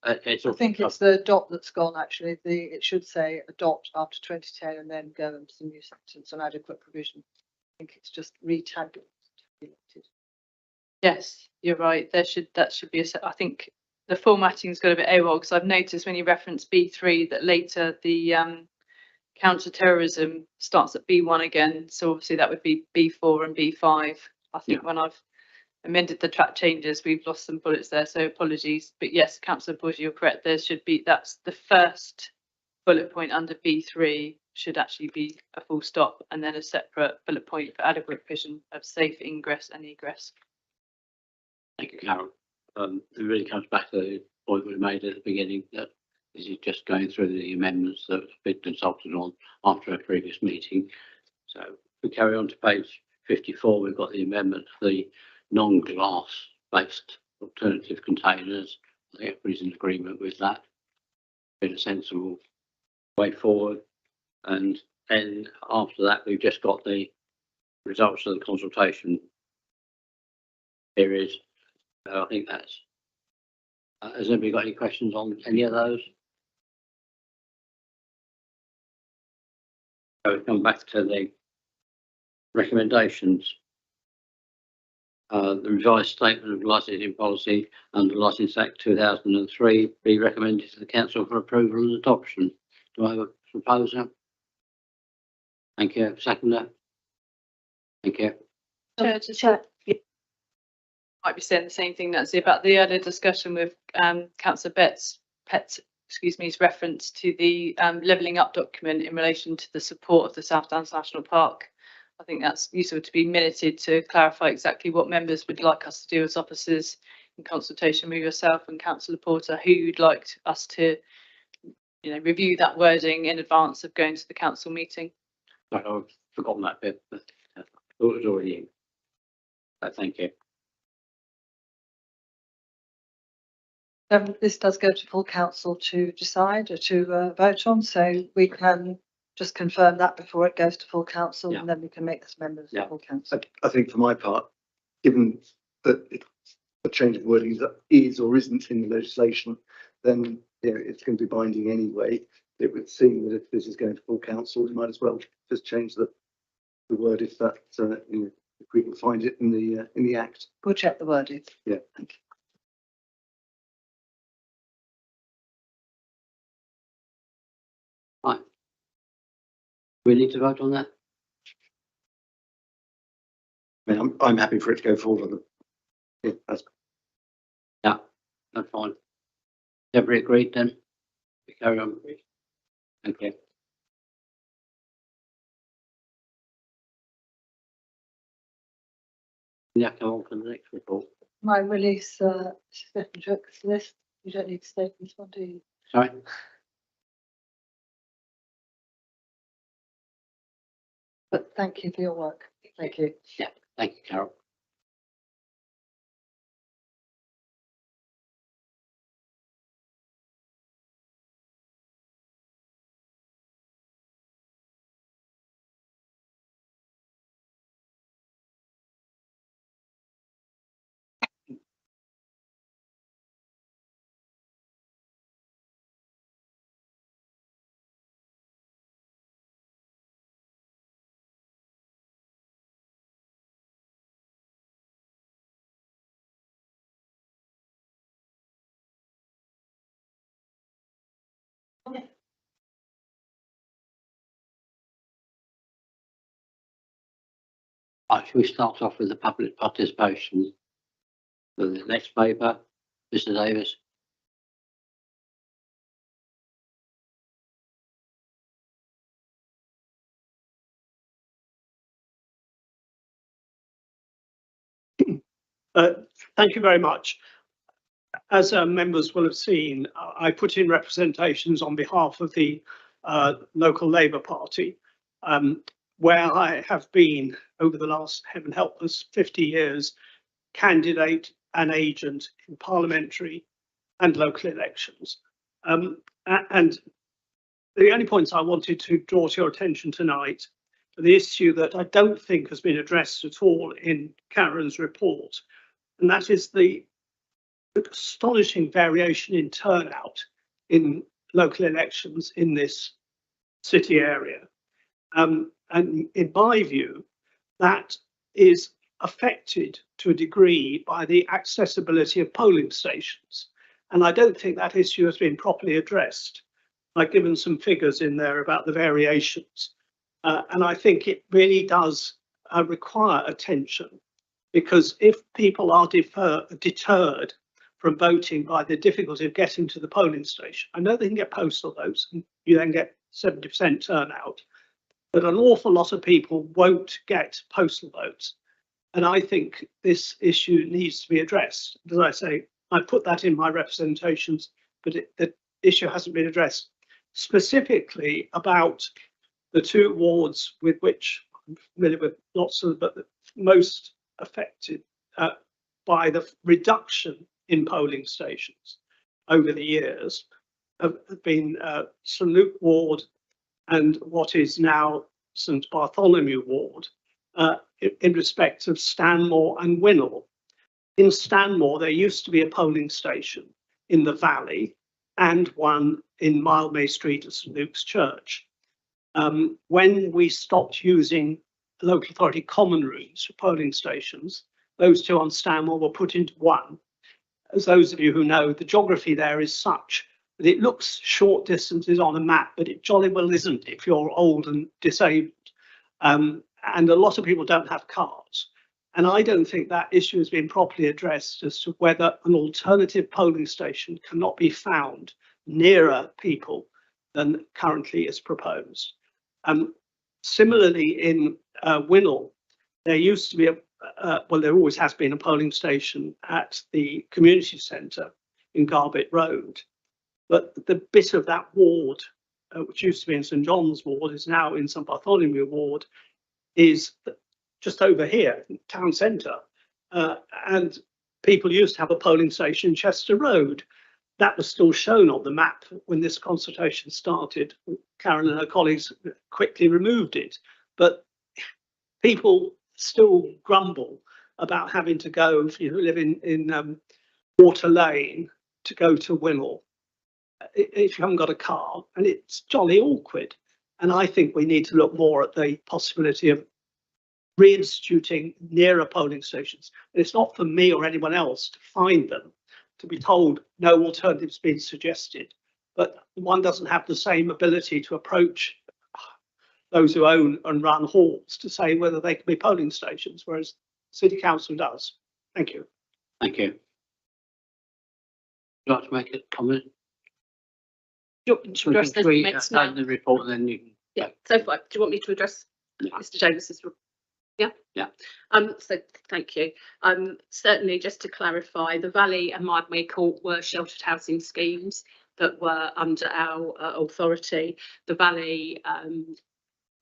I think it's the dot that's gone actually. It should say a dot after 2010 and then go into the new sentence on adequate provision. I think it's just retagged. Yes, you're right. That should be I think the formatting's got a bit AWOL, because I've noticed when you reference B3 that later the counter-terrorism starts at B1 again. So obviously that would be B4 and B5. I think when I've amended the track changes, we've lost some bullets there, so apologies. But yes, Councillor Porter, you're correct. There should be, that's the first bullet point under B3 should actually be a full stop, and then a separate bullet point for adequate provision of safe ingress and egress. Thank you, Carol. it really comes back to the point we made at the beginning that this is just going through the amendments that have been consulted on after a previous meeting. So if we carry on to page 54, we've got the amendment for the non-glass based alternative containers. I think everybody's in agreement with that. Been a sensible way forward. And then after that, we've just got the results of the consultation period. So I think that's. Has anybody got any questions on any of those? So we come back to the recommendations. The revised statement of licensing policy under Licence Act 2003 be recommended to the council for approval and adoption. Do I have a proposer? Thank you. Seconder? Thank you. Chair, Might be saying the same thing, Nancy, about the earlier discussion with councillor Pett's reference to the levelling up document in relation to the support of the South Downs National Park. I think that's useful to be minuted to clarify exactly what members would like us to do as officers in consultation with yourself and Councillor Porter, who you'd like us to, review that wording in advance of going to the council meeting. Sorry, I've forgotten that bit, but I thought it was already in. So thank you. This does go to full council to decide or to vote on, so we can just confirm that before it goes to full council, Yeah. and then we can make this members Yeah. of full council. I think for my part, given that a change of wording that is or isn't in the legislation, then it's going to be binding anyway. It would seem that if this is going to full council, we might as well just change the word if that if we can find it in the act. We'll check the wording. Yeah, thank you. Right. We need to vote on that. I mean, I'm happy for it to go forward. Yeah, that's Fine. Everybody agreed then? We carry on. Thank you. Yeah, come on for the next report. My release, this, you don't need to stay for this one, do you? Sorry? But thank you for your work. Thank you. Thank you, Carol. Shall we start off with the public participation for the next paper, Mr. Davis? Thank you very much. As members will have seen, I put in representations on behalf of the local Labour Party, where I have been over the last, heaven help us, 50 years, candidate and agent in parliamentary and local elections. And the only points I wanted to draw to your attention tonight are the issue that I don't think has been addressed at all in Karen's report, and that is the astonishing variation in turnout in local elections in this city area. And in my view, that is affected to a degree by the accessibility of polling stations. And I don't think that issue has been properly addressed. I've given some figures in there about the variations. And I think it really does require attention, because if people are deterred from voting by the difficulty of getting to the polling station, I know they can get postal votes and you then get 70% turnout, but an awful lot of people won't get postal votes. And I think this issue needs to be addressed. As I say, I put that in my representations, but the issue hasn't been addressed. Specifically about the two wards with which I'm familiar with lots of, but the most affected by the reduction in polling stations over the years have been St Luke Ward and what is now St Bartholomew Ward in respect of Stanmore and Winnell. In Stanmore, there used to be a polling station in the valley and one in Mildmay Street at St Luke's Church. When we stopped using local authority common rooms for polling stations, those two on Stanmore were put into one. As those of you who know, the geography there is such that it looks short distances on a map, but it jolly well isn't if you're old and disabled. And a lot of people don't have cars. And I don't think that issue has been properly addressed as to whether an alternative polling station cannot be found nearer people than currently is proposed. Similarly, in Winnell, there used to be well, there always has been a polling station at the community centre in Garbett Road, but the bit of that ward, which used to be in St John's Ward, is now in St Bartholomew Ward, is just over here, town centre, and people used to have a polling station in Chester Road. That was still shown on the map when this consultation started. Karen and her colleagues quickly removed it, but people still grumble about having to go, if you live in Water Lane, to go to Winnell if you haven't got a car, and it's jolly awkward. And I think we need to look more at the possibility of reinstituting nearer polling stations. And it's not for me or anyone else to find them, to be told no alternatives being suggested, but one doesn't have the same ability to approach those who own and run halls to say whether they can be polling stations, whereas City Council does. Thank you. Thank you. Would you like to make a comment? Do you want me to address the comments now? The report, and then you can. Yeah, so far, do you want me to address Yeah. Mr Davis's? Yeah? Yeah. So thank you. Certainly, just to clarify, the Valley and Mildmay Court were sheltered housing schemes that were under our authority. The Valley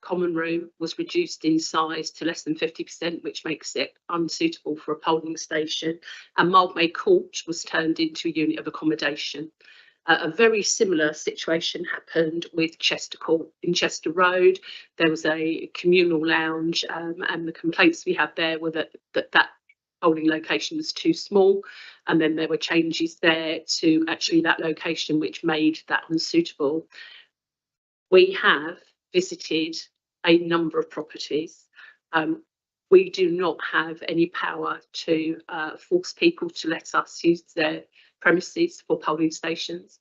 common room was reduced in size to less than 50%, which makes it unsuitable for a polling station. And Mildmay Court was turned into a unit of accommodation. A very similar situation happened with Chester Court in Chester Road. There was a communal lounge, and the complaints we had there were that polling location was too small, and then there were changes there to actually that location which made that unsuitable. We have visited a number of properties. We do not have any power to force people to let us use their premises for polling stations.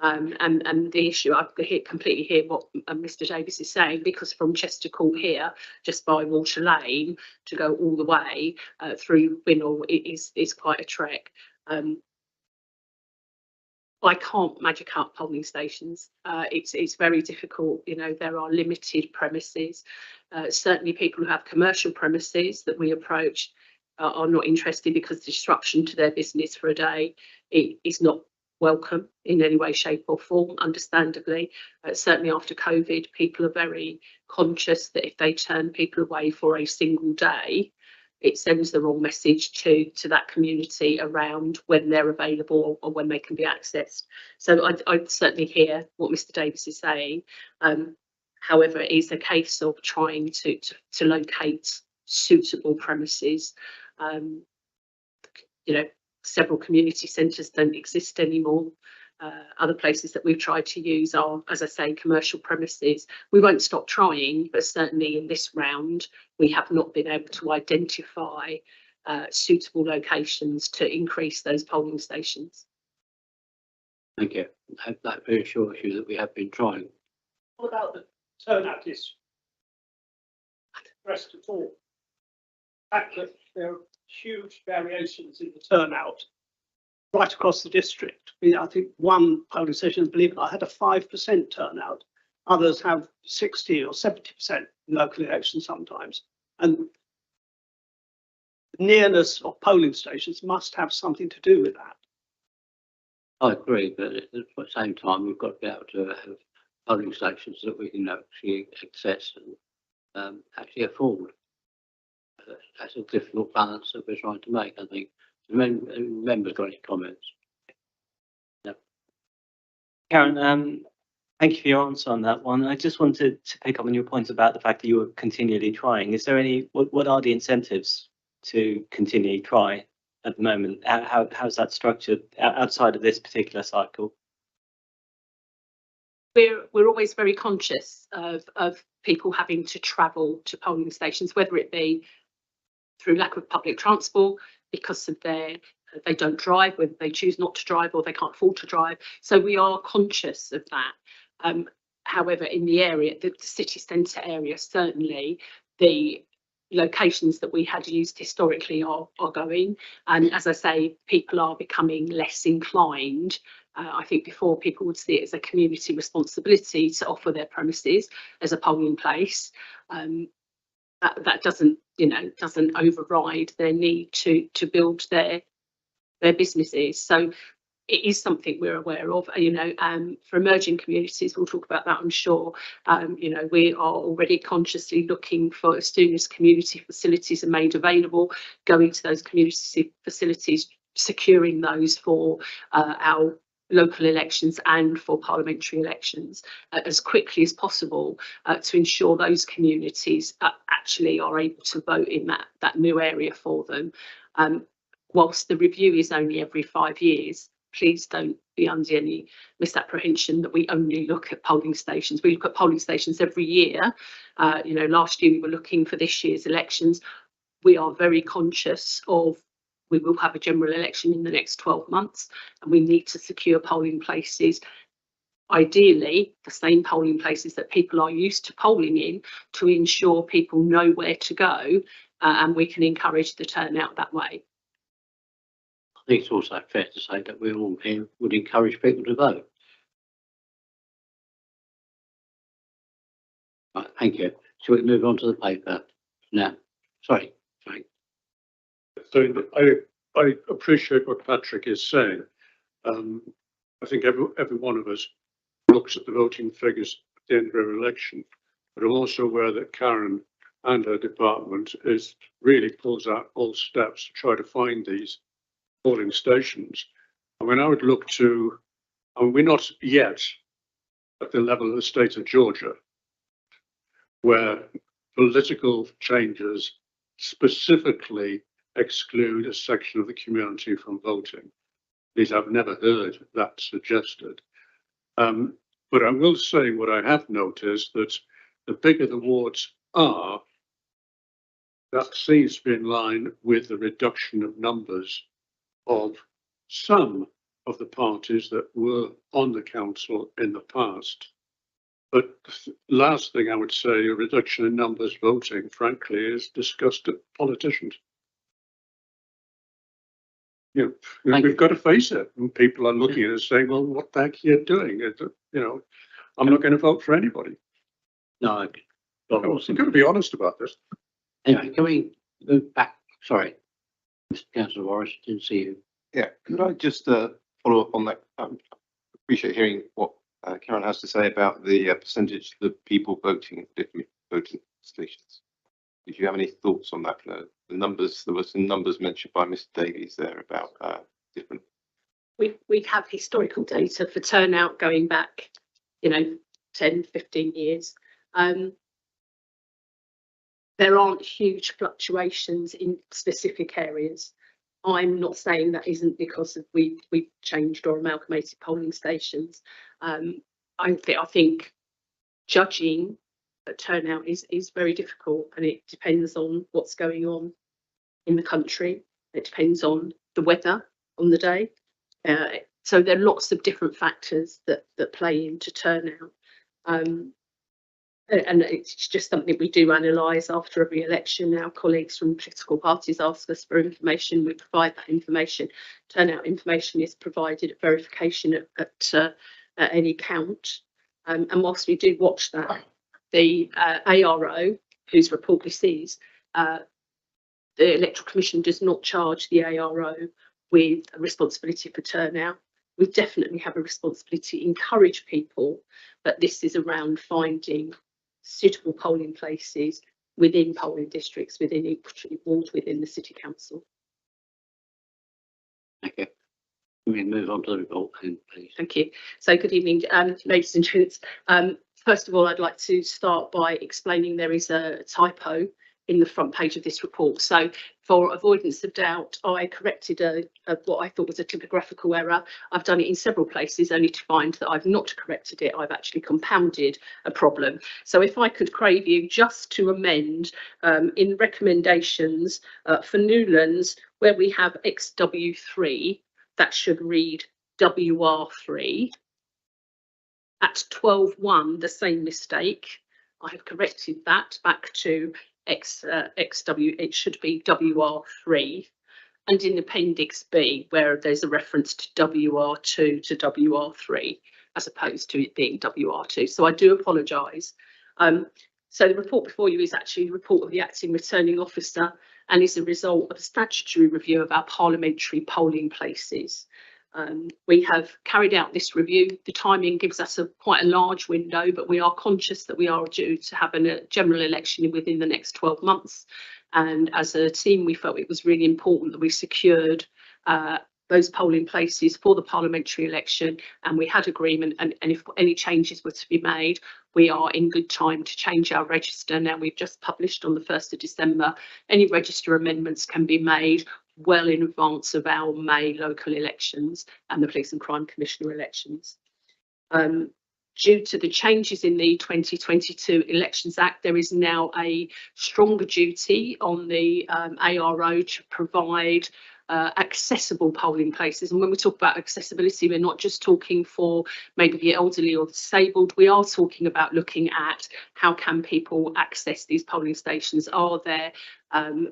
And the issue, I completely hear what Mr Davis is saying, because from Chester Court here, just by Water Lane, to go all the way through Winnell is quite a trek. I can't magic up polling stations. It's very difficult. You know, there are limited premises. Certainly people who have commercial premises that we approach are not interested, because disruption to their business for a day is not welcome in any way, shape or form, understandably. Certainly after COVID, people are very conscious that if they turn people away for a single day, it sends the wrong message to that community around when they're available or when they can be accessed. So I certainly hear what Mr Davis is saying. However, it is a case of trying to locate suitable premises. You know, several community centres don't exist anymore. Other places that we've tried to use are, as I say, commercial premises. We won't stop trying, but certainly in this round, we have not been able to identify suitable locations to increase those polling stations. Thank you. I hope that reassures you that we have been trying. What about the turnout issue? Rest at all. The fact that there are huge variations in the turnout right across the district. I think one polling station, believe it or not, had a 5% turnout. Others have 60 or 70% in local elections sometimes. And the nearness of polling stations must have something to do with that. I agree, but at the same time, we've got to be able to have polling stations that we can actually access and actually afford. That's a difficult balance that we're trying to make, I think. Members got any comments? Karen, thank you for your answer on that one. I just wanted to pick up on your point about the fact that you were continually trying. Is there any, what are the incentives to continually try at the moment? How's that structured outside of this particular cycle? We're always very conscious of people having to travel to polling stations, whether it be through lack of public transport, because of they don't drive, whether they choose not to drive or they can't afford to drive. So we are conscious of that. However, in the area, the city centre area, certainly the locations that we had used historically are going. And as I say, people are becoming less inclined. I think before people would see it as a community responsibility to offer their premises as a polling place. That doesn't, doesn't override their need to build their businesses. So it is something we're aware of. For emerging communities, we'll talk about that, I'm sure. We are already consciously looking for, as soon as community facilities are made available, going to those community facilities, securing those for our local elections and for parliamentary elections as quickly as possible to ensure those communities actually are able to vote in that new area for them. Whilst the review is only every 5 years, please don't be under any misapprehension that we only look at polling stations. We look at polling stations every year. Last year we were looking for this year's elections. We are very conscious of we will have a general election in the next 12 months and we need to secure polling places, ideally the same polling places that people are used to polling in, to ensure people know where to go and we can encourage the turnout that way. I think it's also fair to say that we all here would encourage people to vote. Right, thank you. Shall we move on to the paper now? Sorry, Frank. So I appreciate what Patrick is saying. I think every one of us looks at the voting figures at the end of every election, but I'm also aware that Karen and her department really pulls out all steps to try to find these polling stations. I mean, I would look to, we're not yet at the level of the state of Georgia, where political changes specifically exclude a section of the community from voting. At least I've never heard that suggested. But I will say what I have noticed, that the bigger the wards are, that seems to be in line with the reduction of numbers of some of the parties that were on the council in the past. But last thing I would say, a reduction in numbers voting, frankly, is disgusting politicians. We've got to face it. And people are looking at us saying, well, what the heck are you doing? I'm not going to vote for anybody. No, I'm going to be honest about this. Anyway, can we move back? Sorry, Mr. Councillor Morris, didn't see you. Yeah, could I just follow up on that? Appreciate hearing what Karen has to say about the percentage of people voting at different voting stations. Did you have any thoughts on that? The numbers, there were some numbers mentioned by Mr. Davies there about different. We have historical data for turnout going back, 10, 15 years. There aren't huge fluctuations in specific areas. I'm not saying that isn't because we've changed or amalgamated polling stations. I think judging turnout is very difficult, and it depends on what's going on in the country. It depends on the weather on the day. So there are lots of different factors that play into turnout. And it's just something we do analyse after every election. Our colleagues from political parties ask us for information. We provide that information. Turnout information is provided at verification at any count. And whilst we do watch that, the ARO, whose report this is, the Electoral Commission does not charge the ARO with a responsibility for turnout. we definitely have a responsibility to encourage people, but this is around finding suitable polling places within polling districts, within each ward, within the city council. Okay. We move on to the report, then, please. Thank you. So good evening, ladies and gents. First of all, I'd like to start by explaining there is a typo in the front page of this report. So for avoidance of doubt, I corrected what I thought was a typographical error. I've done it in several places only to find that I've not corrected it. I've actually compounded a problem. So if I could crave you just to amend in recommendations for Newlands, where we have XW3, that should read WR3. At 12.1, the same mistake. I have corrected that back to XW, it should be WR3. And in Appendix B, where there's a reference to WR2 to WR3, as opposed to it being WR2. So I do apologise. So the report before you is actually a report of the Acting Returning Officer and is a result of a statutory review of our parliamentary polling places. We have carried out this review. The timing gives us quite a large window, but we are conscious that we are due to have a general election within the next 12 months. And as a team, we felt it was really important that we secured those polling places for the parliamentary election, and we had agreement, and if any changes were to be made, we are in good time to change our register. Now, we've just published on the 1st of December, any register amendments can be made well in advance of our May local elections and the Police and Crime Commissioner elections. Due to the changes in the 2022 Elections Act, there is now a stronger duty on the ARO to provide accessible polling places. And when we talk about accessibility, we're not just talking for maybe the elderly or disabled. We are talking about looking at how can people access these polling stations. Are there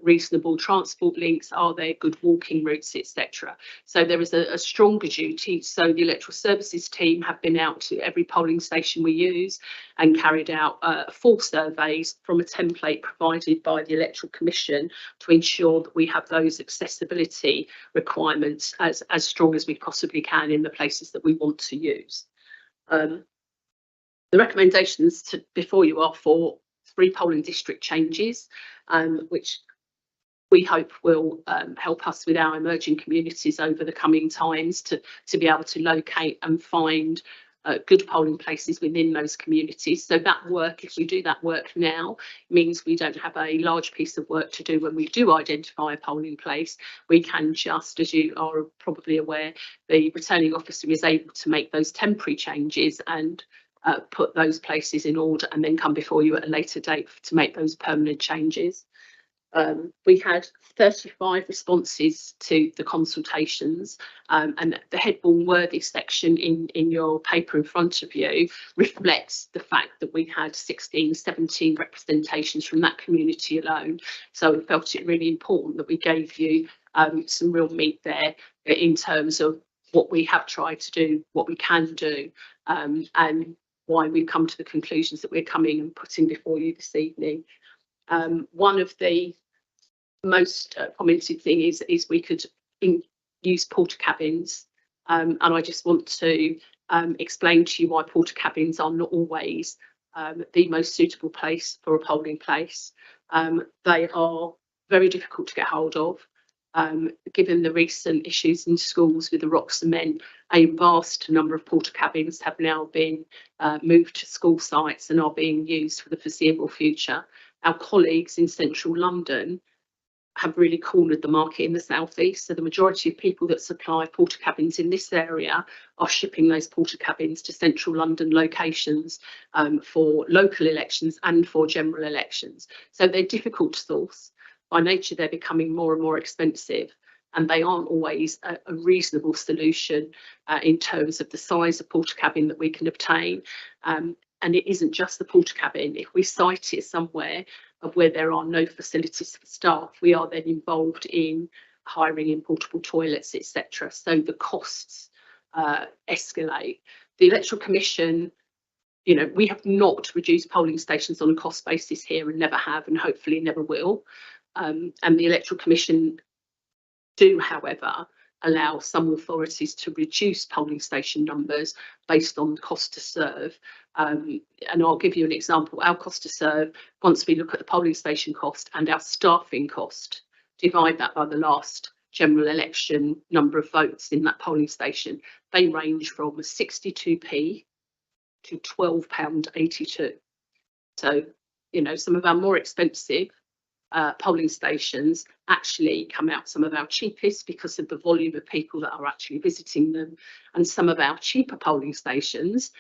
reasonable transport links? Are there good walking routes, etc.? So there is a stronger duty. So the electoral services team have been out to every polling station we use and carried out full surveys from a template provided by the Electoral Commission to ensure that we have those accessibility requirements as strong as we possibly can in the places that we want to use. The recommendations before you are for 3 polling district changes, which we hope will help us with our emerging communities over the coming times to be able to locate and find good polling places within those communities. So that work, if we do that work now, means we don't have a large piece of work to do when we do identify a polling place. We can just, as you are probably aware, the returning officer is able to make those temporary changes and put those places in order and then come before you at a later date to make those permanent changes. We had 35 responses to the consultations, and the Headbourne Worthy section in your paper in front of you reflects the fact that we had 16, 17 representations from that community alone. So we felt it really important that we gave you some real meat there in terms of what we have tried to do, what we can do, and why we've come to the conclusions that we're coming and putting before you this evening. One of the most commented thing is we could use porter cabins, and I just want to explain to you why porter cabins are not always the most suitable place for a polling place. They are very difficult to get hold of. Given the recent issues in schools with the rock cement, a vast number of porter cabins have now been moved to school sites and are being used for the foreseeable future. Our colleagues in central London have really cornered the market in the southeast. So the majority of people that supply porter cabins in this area are shipping those porter cabins to central London locations for local elections and for general elections. So they're difficult to source. By nature, they're becoming more and more expensive, and they aren't always a reasonable solution in terms of the size of porter cabin that we can obtain. And it isn't just the porter cabin. If we site it somewhere where there are no facilities for staff, we are then involved in hiring in portable toilets, etc. So the costs escalate. The Electoral Commission, you know, we have not reduced polling stations on a cost basis here and never have, and hopefully never will. And the Electoral Commission do, however, allow some authorities to reduce polling station numbers based on cost to serve. And I'll give you an example. Our cost to serve, once we look at the polling station cost and our staffing cost, divide that by the last general election number of votes in that polling station, they range from 62p to £12.82. So, you know, some of our more expensive polling stations actually come out some of our cheapest because of the volume of people that are actually visiting them, and some of our cheaper polling stations,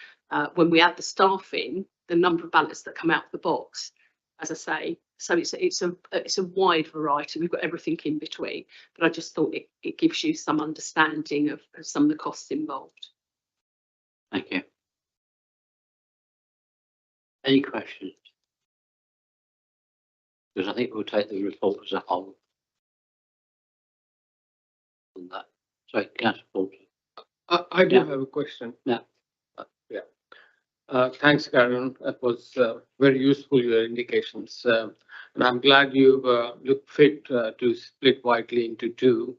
when we add the staff in, the number of ballots that come out of the box, as I say, so it's a wide variety. We've got everything in between, but I just thought it gives you some understanding of some of the costs involved. Thank you. Any questions? Because I think we'll take the report as a whole on that. Sorry, Councillor Porter. I do Yeah. have a question. Yeah. Thanks, Karen. That was very useful, your indications. And I'm glad you've looked fit to split Whiteley into two,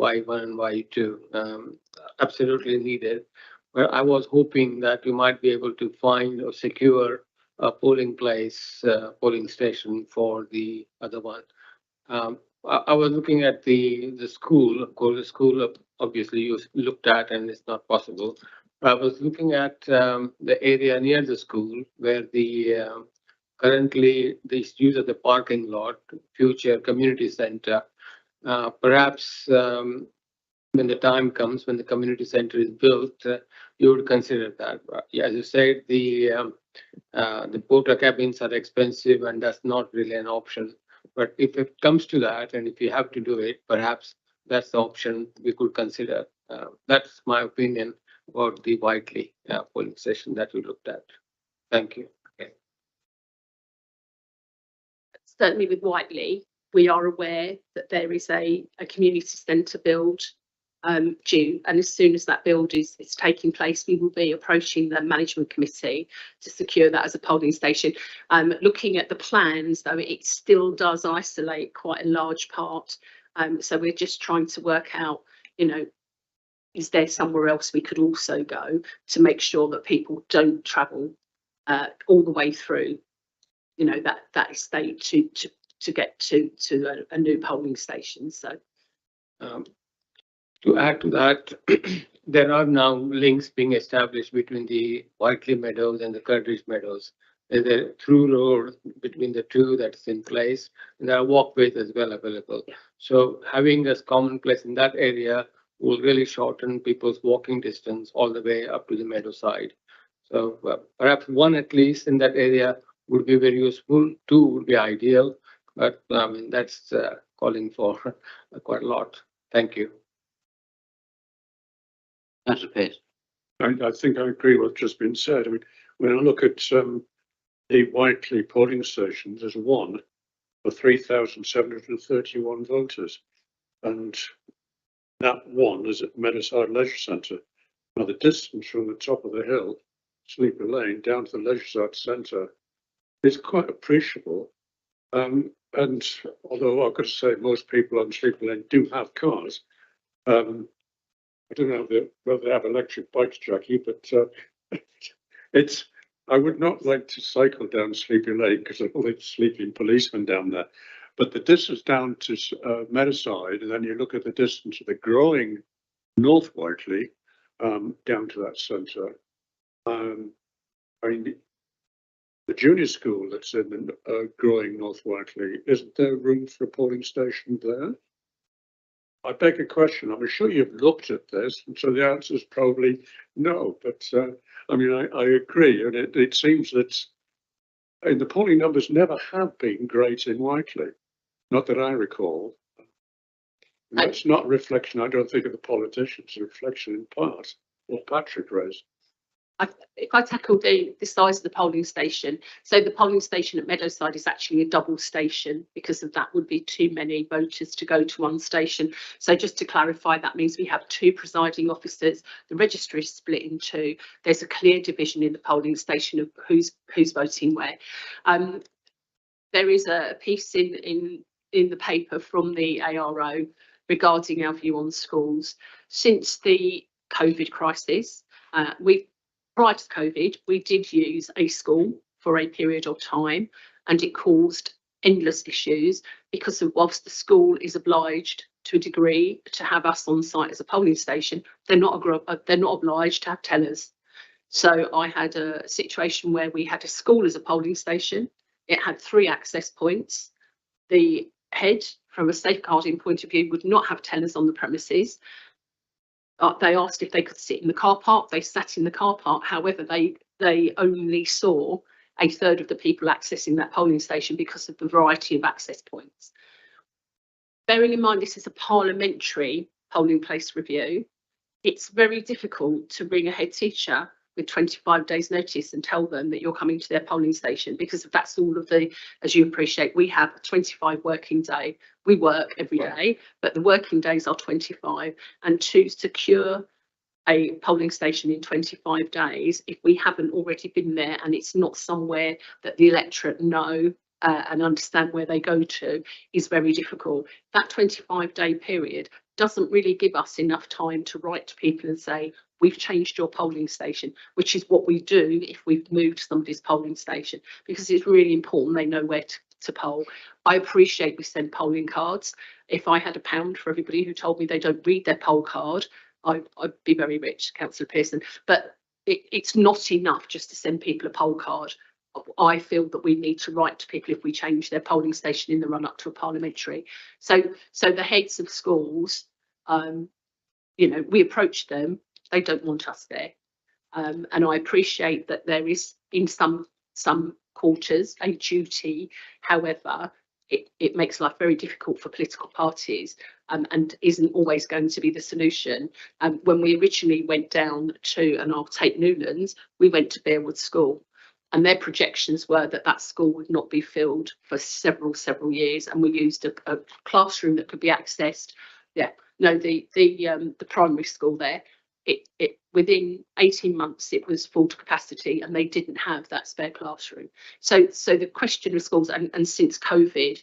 Y1 and Y2. Absolutely needed. But I was hoping that you might be able to find or secure a polling place, polling station for the other one. I was looking at the school. Of course, the school obviously you looked at, and it's not possible. I was looking at the area near the school where the currently the use of the parking lot, future community center. Perhaps when the time comes, when the community center is built, you would consider that. As you said, the porta cabins are expensive, and that's not really an option. But if it comes to that, and if you have to do it, perhaps that's the option we could consider. That's my opinion about the Whiteley polling station that we looked at. Thank you. Okay. Certainly with Whiteley, we are aware that there is a community centre build due, and as soon as that build is taking place, we will be approaching the management committee to secure that as a polling station. Looking at the plans, though, it still does isolate quite a large part, so we're just trying to work out, you know, is there somewhere else we could also go to make sure that people don't travel all the way through, you know, that estate to get to a new polling station. So to add to that, there are now links being established between the Whiteley Meadows and the Curtis Meadows. There's a through road between the two that's in place, and there are walkways as well available. Yeah. So having this common place in that area will really shorten people's walking distance all the way up to the meadow side. So perhaps one at least in that area would be very useful. Two would be ideal, but I mean, that's calling for quite a lot. Thank you. Councillor Pearce. I think I agree with what's just been said. I mean, when I look at the Whiteley polling station, there's one for 3,731 voters. And that one is at Meadowside Leisure Centre. Now, the distance from the top of the hill, Sleeper Lane, down to the Leisureside Centre is quite appreciable. And although I've got to say most people on Sleeper Lane do have cars, I don't know whether they have electric bikes, Jackie, but I would not like to cycle down Sleepy Lane because of all the sleeping policemen down there. But the distance down to Meadowside, and then you look at the distance of the growing North Whiteley down to that centre. I mean, the junior school that's in the growing North Whiteley, isn't there room for a polling station there? I beg a question. I'm sure you've looked at this, and so the answer is probably no. But I mean, I agree, and it seems that the polling numbers never have been great in Whiteley, not that I recall. That's not a reflection, I don't think, of the politicians. It's a reflection in part what Patrick raised. If I tackle the size of the polling station, so the polling station at Meadowside is actually a double station because of that would be too many voters to go to one station. So just to clarify, that means we have two presiding officers. The registry is split in two. There's a clear division in the polling station of who's voting where. There is a piece in the paper from the ARO regarding our view on schools. Since the COVID crisis, prior to COVID, we did use a school for a period of time, and it caused endless issues because whilst the school is obliged to a degree to have us on site as a polling station, they're not obliged to have tellers. So I had a situation where we had a school as a polling station. It had 3 access points. The head, from a safeguarding point of view, would not have tellers on the premises. They asked if they could sit in the car park. They sat in the car park. However, they only saw a third of the people accessing that polling station because of the variety of access points. Bearing in mind this is a parliamentary polling place review, it's very difficult to ring a head teacher with 25 days notice and tell them that you're coming to their polling station, because that's all of the, as you appreciate, we have a 25 working day. We work every day, but the working days are 25, and to secure a polling station in 25 days, if we haven't already been there and it's not somewhere that the electorate know and understand where they go to, is very difficult. That 25-day period doesn't really give us enough time to write to people and say, we've changed your polling station, which is what we do if we've moved somebody's polling station, because it's really important they know where to poll. I appreciate we send polling cards. If I had £1 for everybody who told me they don't read their poll card, I'd be very rich, Councillor Pearson. But it's not enough just to send people a poll card. I feel that we need to write to people if we change their polling station in the run up to a parliamentary. So the heads of schools, we approach them. They don't want us there, and I appreciate that there is in some quarters a duty. However, it makes life very difficult for political parties, and isn't always going to be the solution. When we originally went down to, and I'll take Newlands, we went to Bearwood School, and their projections were that school would not be filled for several years, and we used a classroom that could be accessed. The primary school there, it within 18 months it was full to capacity, and they didn't have that spare classroom. So the question of schools, and since COVID,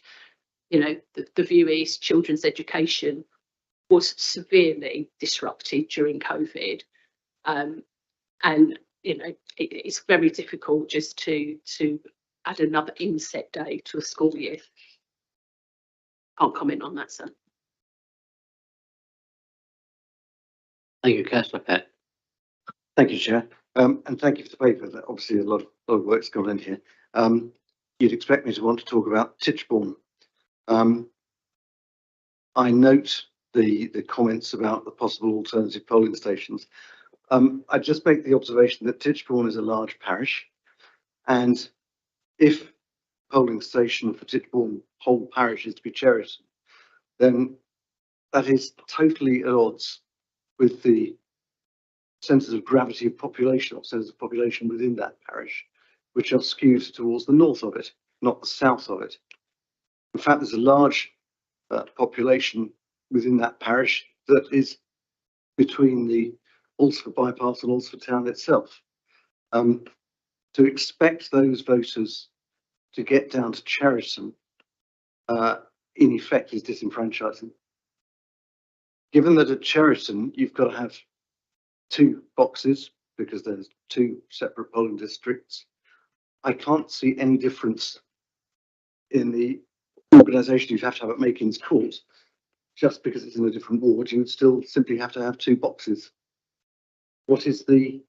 the view is children's education was severely disrupted during COVID, and it's very difficult just to add another inset day to a school year. Can't comment on that, sir. Thank you, Councillor Pett. Thank you, Chair. And thank you for the paper. That obviously a lot of work's gone in here. You'd expect me to want to talk about Titchbourne. I note the comments about the possible alternative polling stations. I just make the observation that Titchbourne is a large parish, and if polling station for Titchbourne whole parish is to be Cheriton, then that is totally at odds with the centres of gravity of population, or centres of population within that parish, which are skewed towards the north of it, not the south of it. In fact, there's a large population within that parish that is between the Alresford bypass and Alresford town itself. To expect those voters to get down to Cheriton, in effect, is disenfranchising. Given that at Cheriton you've got to have 2 boxes because there's 2 separate polling districts, I can't see any difference in the organisation you'd have to have at Makins Court. Just because it's in a different ward, you would still simply have to have 2 boxes. What is the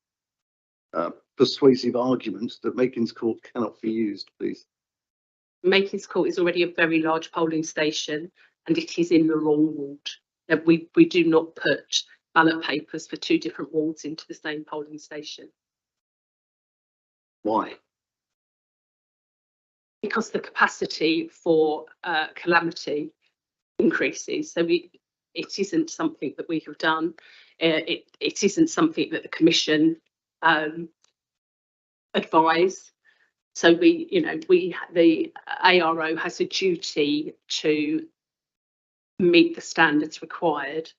persuasive argument that Makins Court cannot be used, please? Makins Court is already a very large polling station, and it is in the wrong ward. We do not put ballot papers for 2 different wards into the same polling station. Why? Because the capacity for calamity increases. So it isn't something that we have done. It isn't something that the Commission advise. So the ARO has a duty to meet the standards required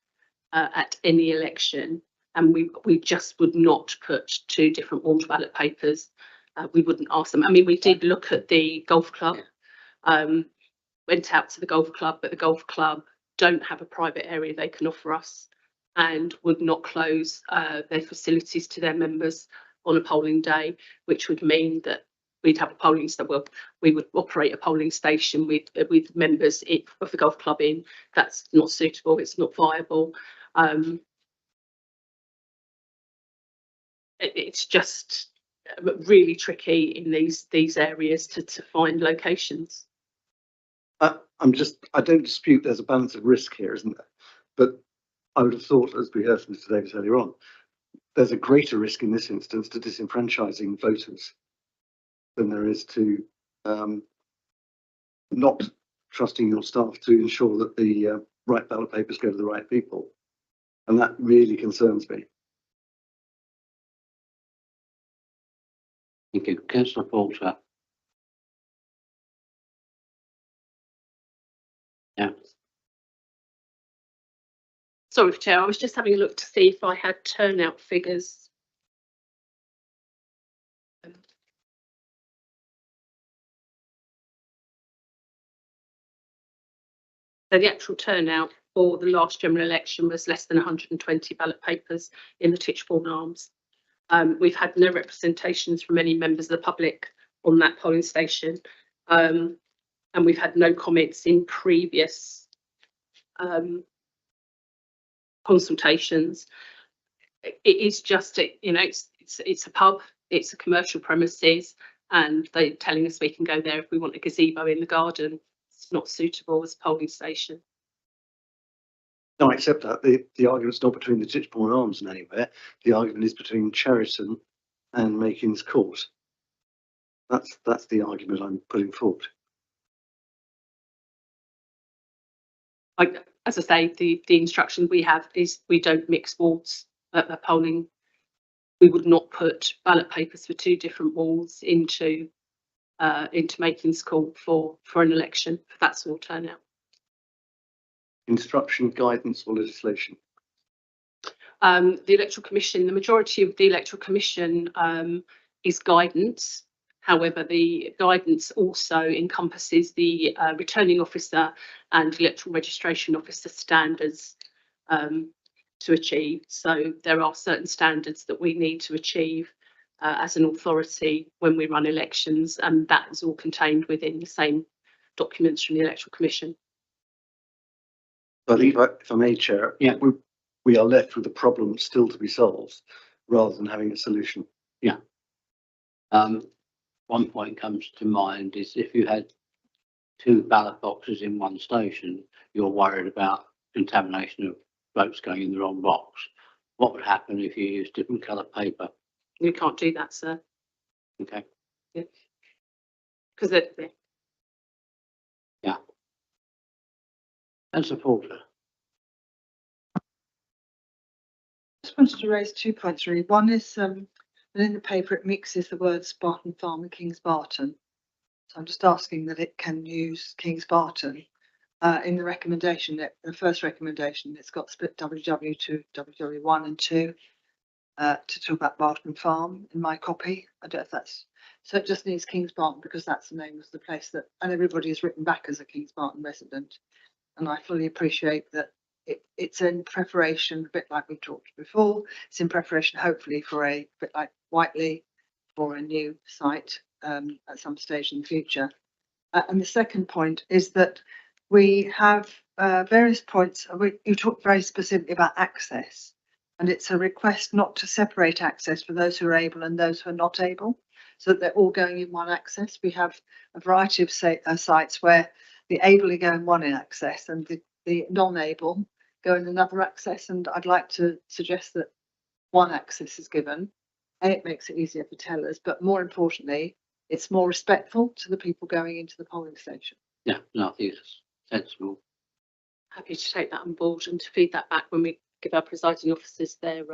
at any election, and we just would not put 2 different ward ballot papers. We wouldn't ask them. I mean, we did look at the golf club, went out to the golf club, but the golf club don't have a private area they can offer us and would not close their facilities to their members on a polling day, which would mean that we'd have a polling station. Well, we would operate a polling station with members of the golf club in. That's not suitable. It's not viable. It's just really tricky in these areas to find locations. I don't dispute there's a balance of risk here, isn't there? But I would have thought, as we heard from Mr. Davis earlier on, there's a greater risk in this instance to disenfranchising voters than there is to not trusting your staff to ensure that the right ballot papers go to the right people. And that really concerns me. Thank you. Councillor Porter. Yeah. Sorry, Chair, I was just having a look to see if I had turnout figures. So the actual turnout for the last general election was less than 120 ballot papers in the Titchbourne Arms. We've had no representations from any members of the public on that polling station, and we've had no comments in previous consultations. It is just, it's a pub, it's a commercial premises, and they're telling us we can go there if we want a gazebo in the garden. It's not suitable as a polling station. No, I accept that. The argument's not between the Titchbourne Arms and anywhere. The argument is between Cheriton and Makins Court. That's the argument I'm putting forward. As I say, the instruction we have is we don't mix wards at the polling. We would not put ballot papers for two different wards into Makins Court for an election for that sort of turnout. Instruction, guidance or legislation? The Electoral Commission, the majority of the Electoral Commission is guidance. However, the guidance also encompasses the returning officer and electoral registration officer standards to achieve. So there are certain standards that we need to achieve as an authority when we run elections, and that is all contained within the same documents from the Electoral Commission. I think if I may, Chair, yeah, we are left with a problem still to be solved rather than having a solution. Yeah. One point comes to mind is if you had two ballot boxes in one station, you're worried about contamination of votes going in the wrong box. What would happen if you used different colour paper? You can't do that, sir. Okay. Yeah. Because it. Yeah. And supporter. I just wanted to raise 2 points really. One is in the paper it mixes the words Barton Farm and Kings Barton. So I'm just asking that it can use Kings Barton in the recommendation, the first recommendation. It's got split WW to WW1 and 2 to talk about Barton Farm in my copy. I don't know if that's, so it just needs Kings Barton because that's the name of the place that, and everybody is written back as a Kings Barton resident. And I fully appreciate that it's in preparation, a bit like we talked before. It's in preparation, hopefully, for a bit like Whiteley, for a new site at some stage in the future. And the second point is that we have various points. You talked very specifically about access, and it's a request not to separate access for those who are able and those who are not able, so that they're all going in one access. We have a variety of sites where the able go in one access and the non-able go in another access, and I'd like to suggest that one access is given. It makes it easier for tellers, but more importantly, it's more respectful to the people going into the polling station. Yeah, no, I think it's sensible. Happy to take that on board and to feed that back when we give our presiding officers their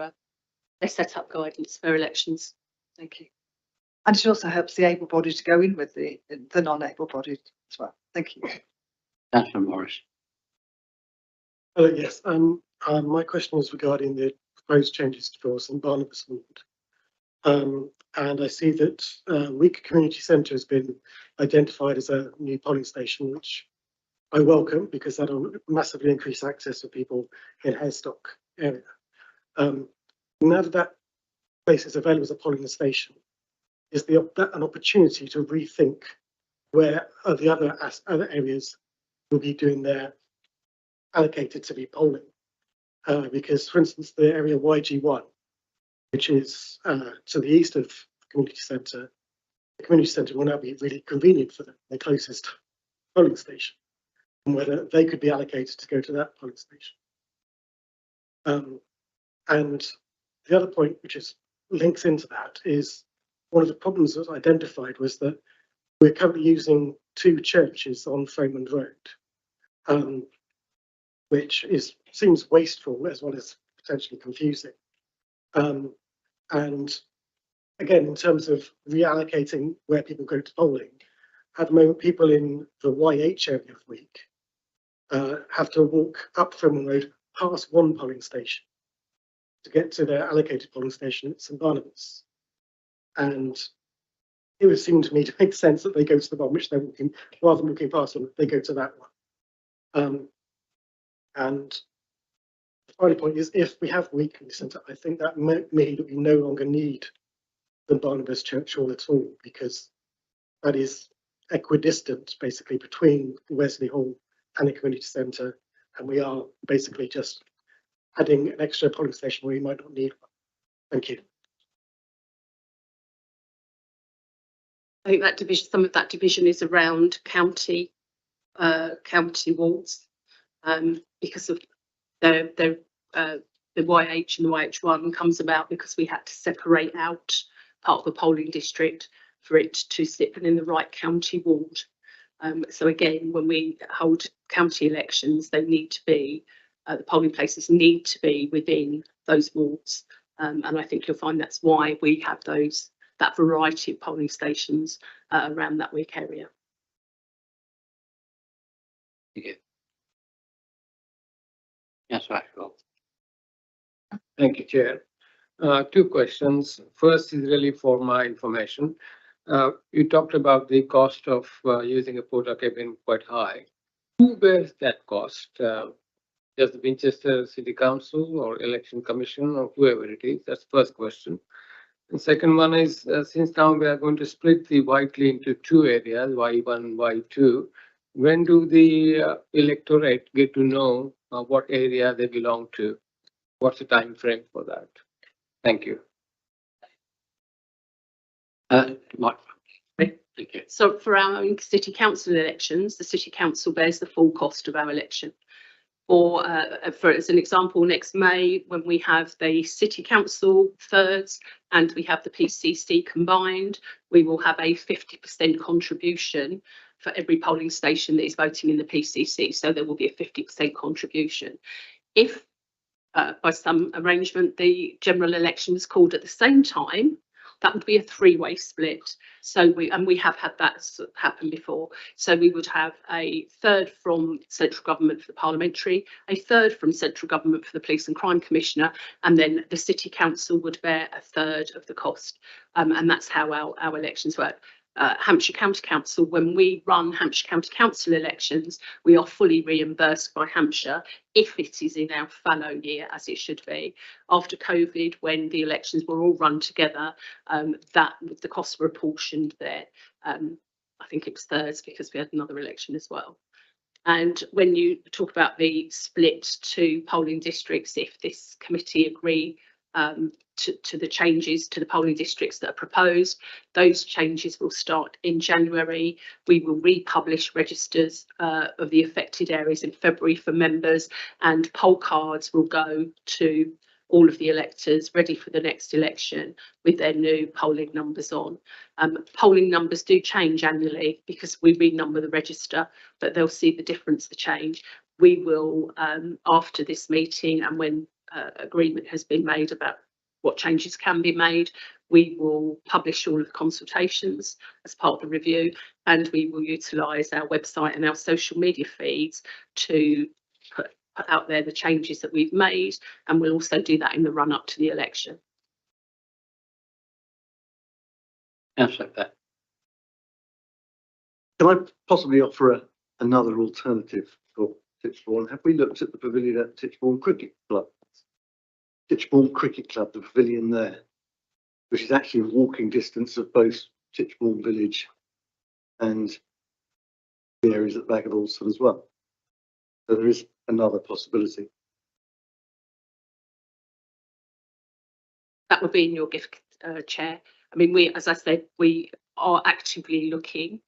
set up guidance for elections. Thank you. And it also helps the able-bodied to go in with the non-able-bodied as well. Thank you. Councillor Morris. Yes, my question is regarding the proposed changes to St Barnabas Ward. And I see that Week Community Centre has been identified as a new polling station, which I welcome because that'll massively increase access for people in Harestock area. Now that place is available as a polling station, is an opportunity to rethink where the other areas will be doing their allocated to be polling. Because, for instance, the area YG1, which is to the east of the community centre will now be really convenient for them, the closest polling station, and whether they could be allocated to go to that polling station. And the other point, which links into that, is one of the problems that was identified was that we're currently using 2 churches on Thomond Road, which seems wasteful as well as potentially confusing. And again, in terms of reallocating where people go to polling, at the moment, people in the YH area of Week have to walk up Thomond Road past one polling station to get to their allocated polling station at St Barnabas. And it would seem to me to make sense that they go to the one which they're walking, rather than walking past them, they go to that one. And the final point is, if we have Week Community Centre, I think that may mean that we no longer need the Barnabas Church Hall at all, because that is equidistant basically between Wesley Hall and the community centre, and we are basically just adding an extra polling station where we might not need one. Thank you. I think that division, some of that division is around county wards, because of the YH and the YH1 comes about because we had to separate out part of the polling district for it to sit within the right county ward. So again, when we hold county elections, they need to be, the polling places need to be within those wards. And I think you'll find that's why we have that variety of polling stations around that Wick area. Thank you. Yes, right. Well, Thank you, Chair. 2 questions. First is really for my information. You talked about the cost of using a Portakabin being quite high. Who bears that cost? Does the Winchester City Council or Election Commission or whoever it is? That's the first question. And second one is, since now we are going to split the Whiteley into 2 areas, Y1, Y2, when do the electorate get to know what area they belong to? What's the time frame for that? Thank you. Mike. Thank you. So for our own city council elections, the city council bears the full cost of our election. Or for as an example, next May, when we have the city council thirds and we have the PCC combined, we will have a 50% contribution for every polling station that is voting in the PCC. So there will be a 50% contribution. If by some arrangement the general election is called at the same time, that would be a 3-way split. So we have had that happen before. So we would have a third from central government for the parliamentary, a third from central government for the police and crime commissioner, and then the city council would bear a third of the cost. And that's how our elections work. Hampshire County Council, when we run Hampshire County Council elections, we are fully reimbursed by Hampshire if it is in our fallow year, as it should be. After COVID, when the elections were all run together, the costs were apportioned there. I think it was thirds because we had another election as well. And when you talk about the split to polling districts, if this committee agree to the changes to the polling districts that are proposed, those changes will start in January. We will republish registers of the affected areas in February for members, and poll cards will go to all of the electors ready for the next election with their new polling numbers on. Polling numbers do change annually because we renumber the register, but they'll see the difference, the change. We will, after this meeting and when agreement has been made about what changes can be made, we will publish all of the consultations as part of the review, and we will utilise our website and our social media feeds to put out there the changes that we've made, and we'll also do that in the run up to the election. Councillor Beck. Can I possibly offer another alternative for Titchbourne. Have we looked at the pavilion at Titchbourne Cricket Club? Titchbourne Cricket Club, the pavilion there, which is actually a walking distance of both Titchbourne Village and the areas at the back of Alston as well. So there is another possibility. That would be in your gift, Chair. I mean, we, as I said, we are actively looking.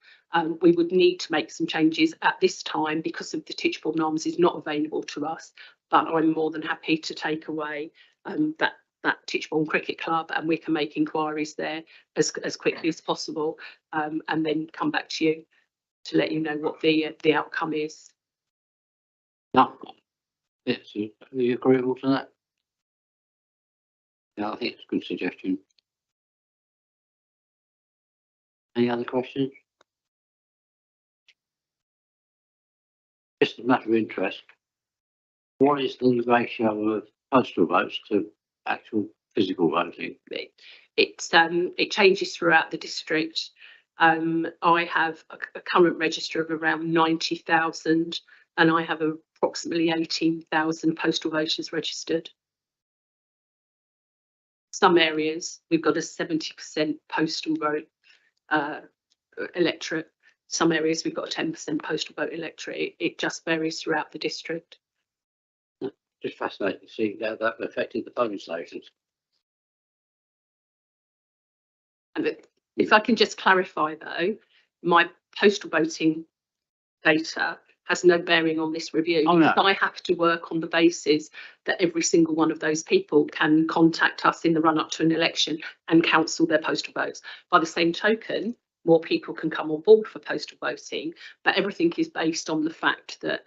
We would need to make some changes at this time because of the Titchbourne Arms is not available to us, but I'm more than happy to take away that Titchbourne Cricket Club, and we can make inquiries there as quickly as possible, and then come back to you to let you know what the outcome is. No. Yes, are you agreeable to that? Yeah, I think it's a good suggestion. Any other questions? Just a matter of interest. What is the ratio of postal votes to actual physical voting? It changes throughout the district. I have a current register of around 90,000, and I have approximately 18,000 postal voters registered. Some areas we've got a 70% postal vote electorate. Some areas we've got a 10% postal vote electorate. It just varies throughout the district. Just fascinating to see how that affected the polling stations. And if I can just clarify though, my postal voting data has no bearing on this review. Oh, no. I have to work on the basis that every single one of those people can contact us in the run up to an election and cancel their postal votes. By the same token, more people can come on board for postal voting, but everything is based on the fact that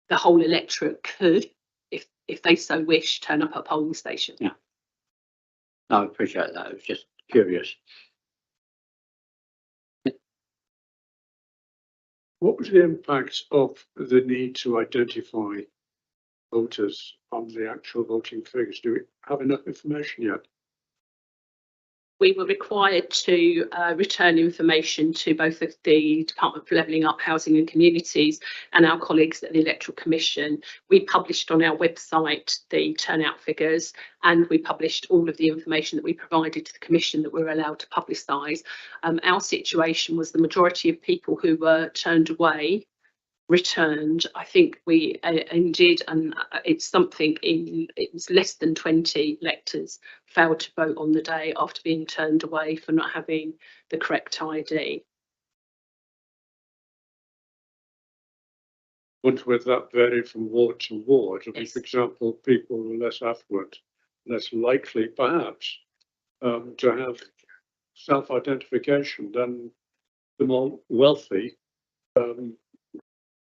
the whole electorate could, if they so wish, turn up at a polling station. Yeah. No, I appreciate that. It was just curious. What was the impact of the need to identify voters on the actual voting figures? Do we have enough information yet? We were required to return information to both of the Department for Levelling Up, Housing and Communities and our colleagues at the Electoral Commission. We published on our website the turnout figures, and we published all of the information that we provided to the Commission that we're allowed to publicise. Our situation was the majority of people who were turned away returned. I think we indeed, and it's something it was less than 20 electors failed to vote on the day after being turned away for not having the correct ID. Would that vary from ward to ward? I mean, Yes. for example, people who are less affluent, less likely perhaps to have self-identification than the more wealthy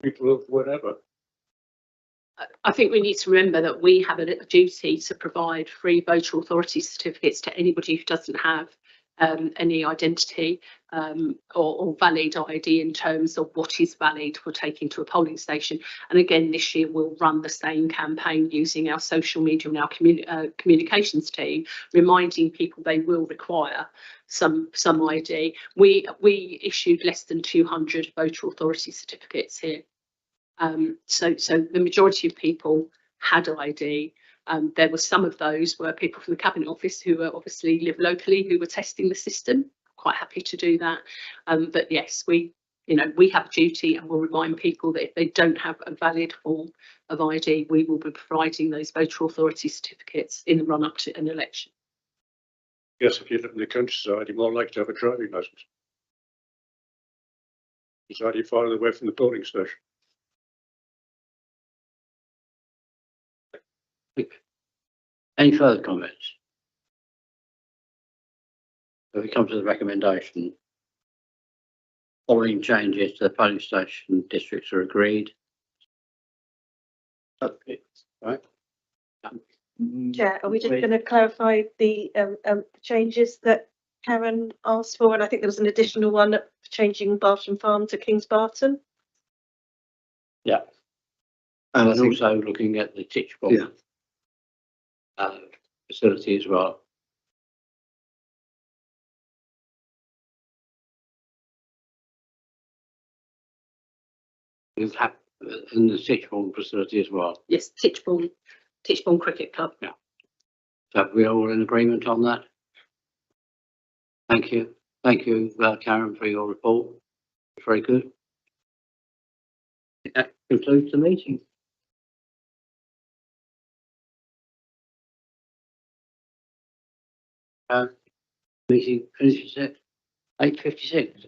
people of whatever. I think we need to remember that we have a duty to provide free voter authority certificates to anybody who doesn't have any identity or valid ID in terms of what is valid for taking to a polling station. And again, this year we'll run the same campaign using our social media and our communications team, reminding people they will require some ID. We issued less than 200 voter authority certificates here. So the majority of people had ID. There were some of those were people from the Cabinet Office who obviously live locally who were testing the system. Quite happy to do that. But yes, we have a duty, and we'll remind people that if they don't have a valid form of ID, we will be providing those voter authority certificates in the run up to an election. Yes, if you live in the countryside, you're more likely to have a driving licence. It's already farther away from the polling station. Any further comments? So we come to the recommendation. Following changes to the polling station districts are agreed. Okay, right. Chair, are we just going to clarify the changes that Karen asked for? And I think there was an additional one changing Barton Farm to Kings Barton. Yeah. And I And think, also looking at the Titchbourne facility as well. We've had in the Titchbourne facility as well. Yes, Titchbourne Cricket Club. So we're all in agreement on that? Thank you. Thank you, Karen, for your report. Very good. That concludes the meeting. Meeting finishes at 8:56.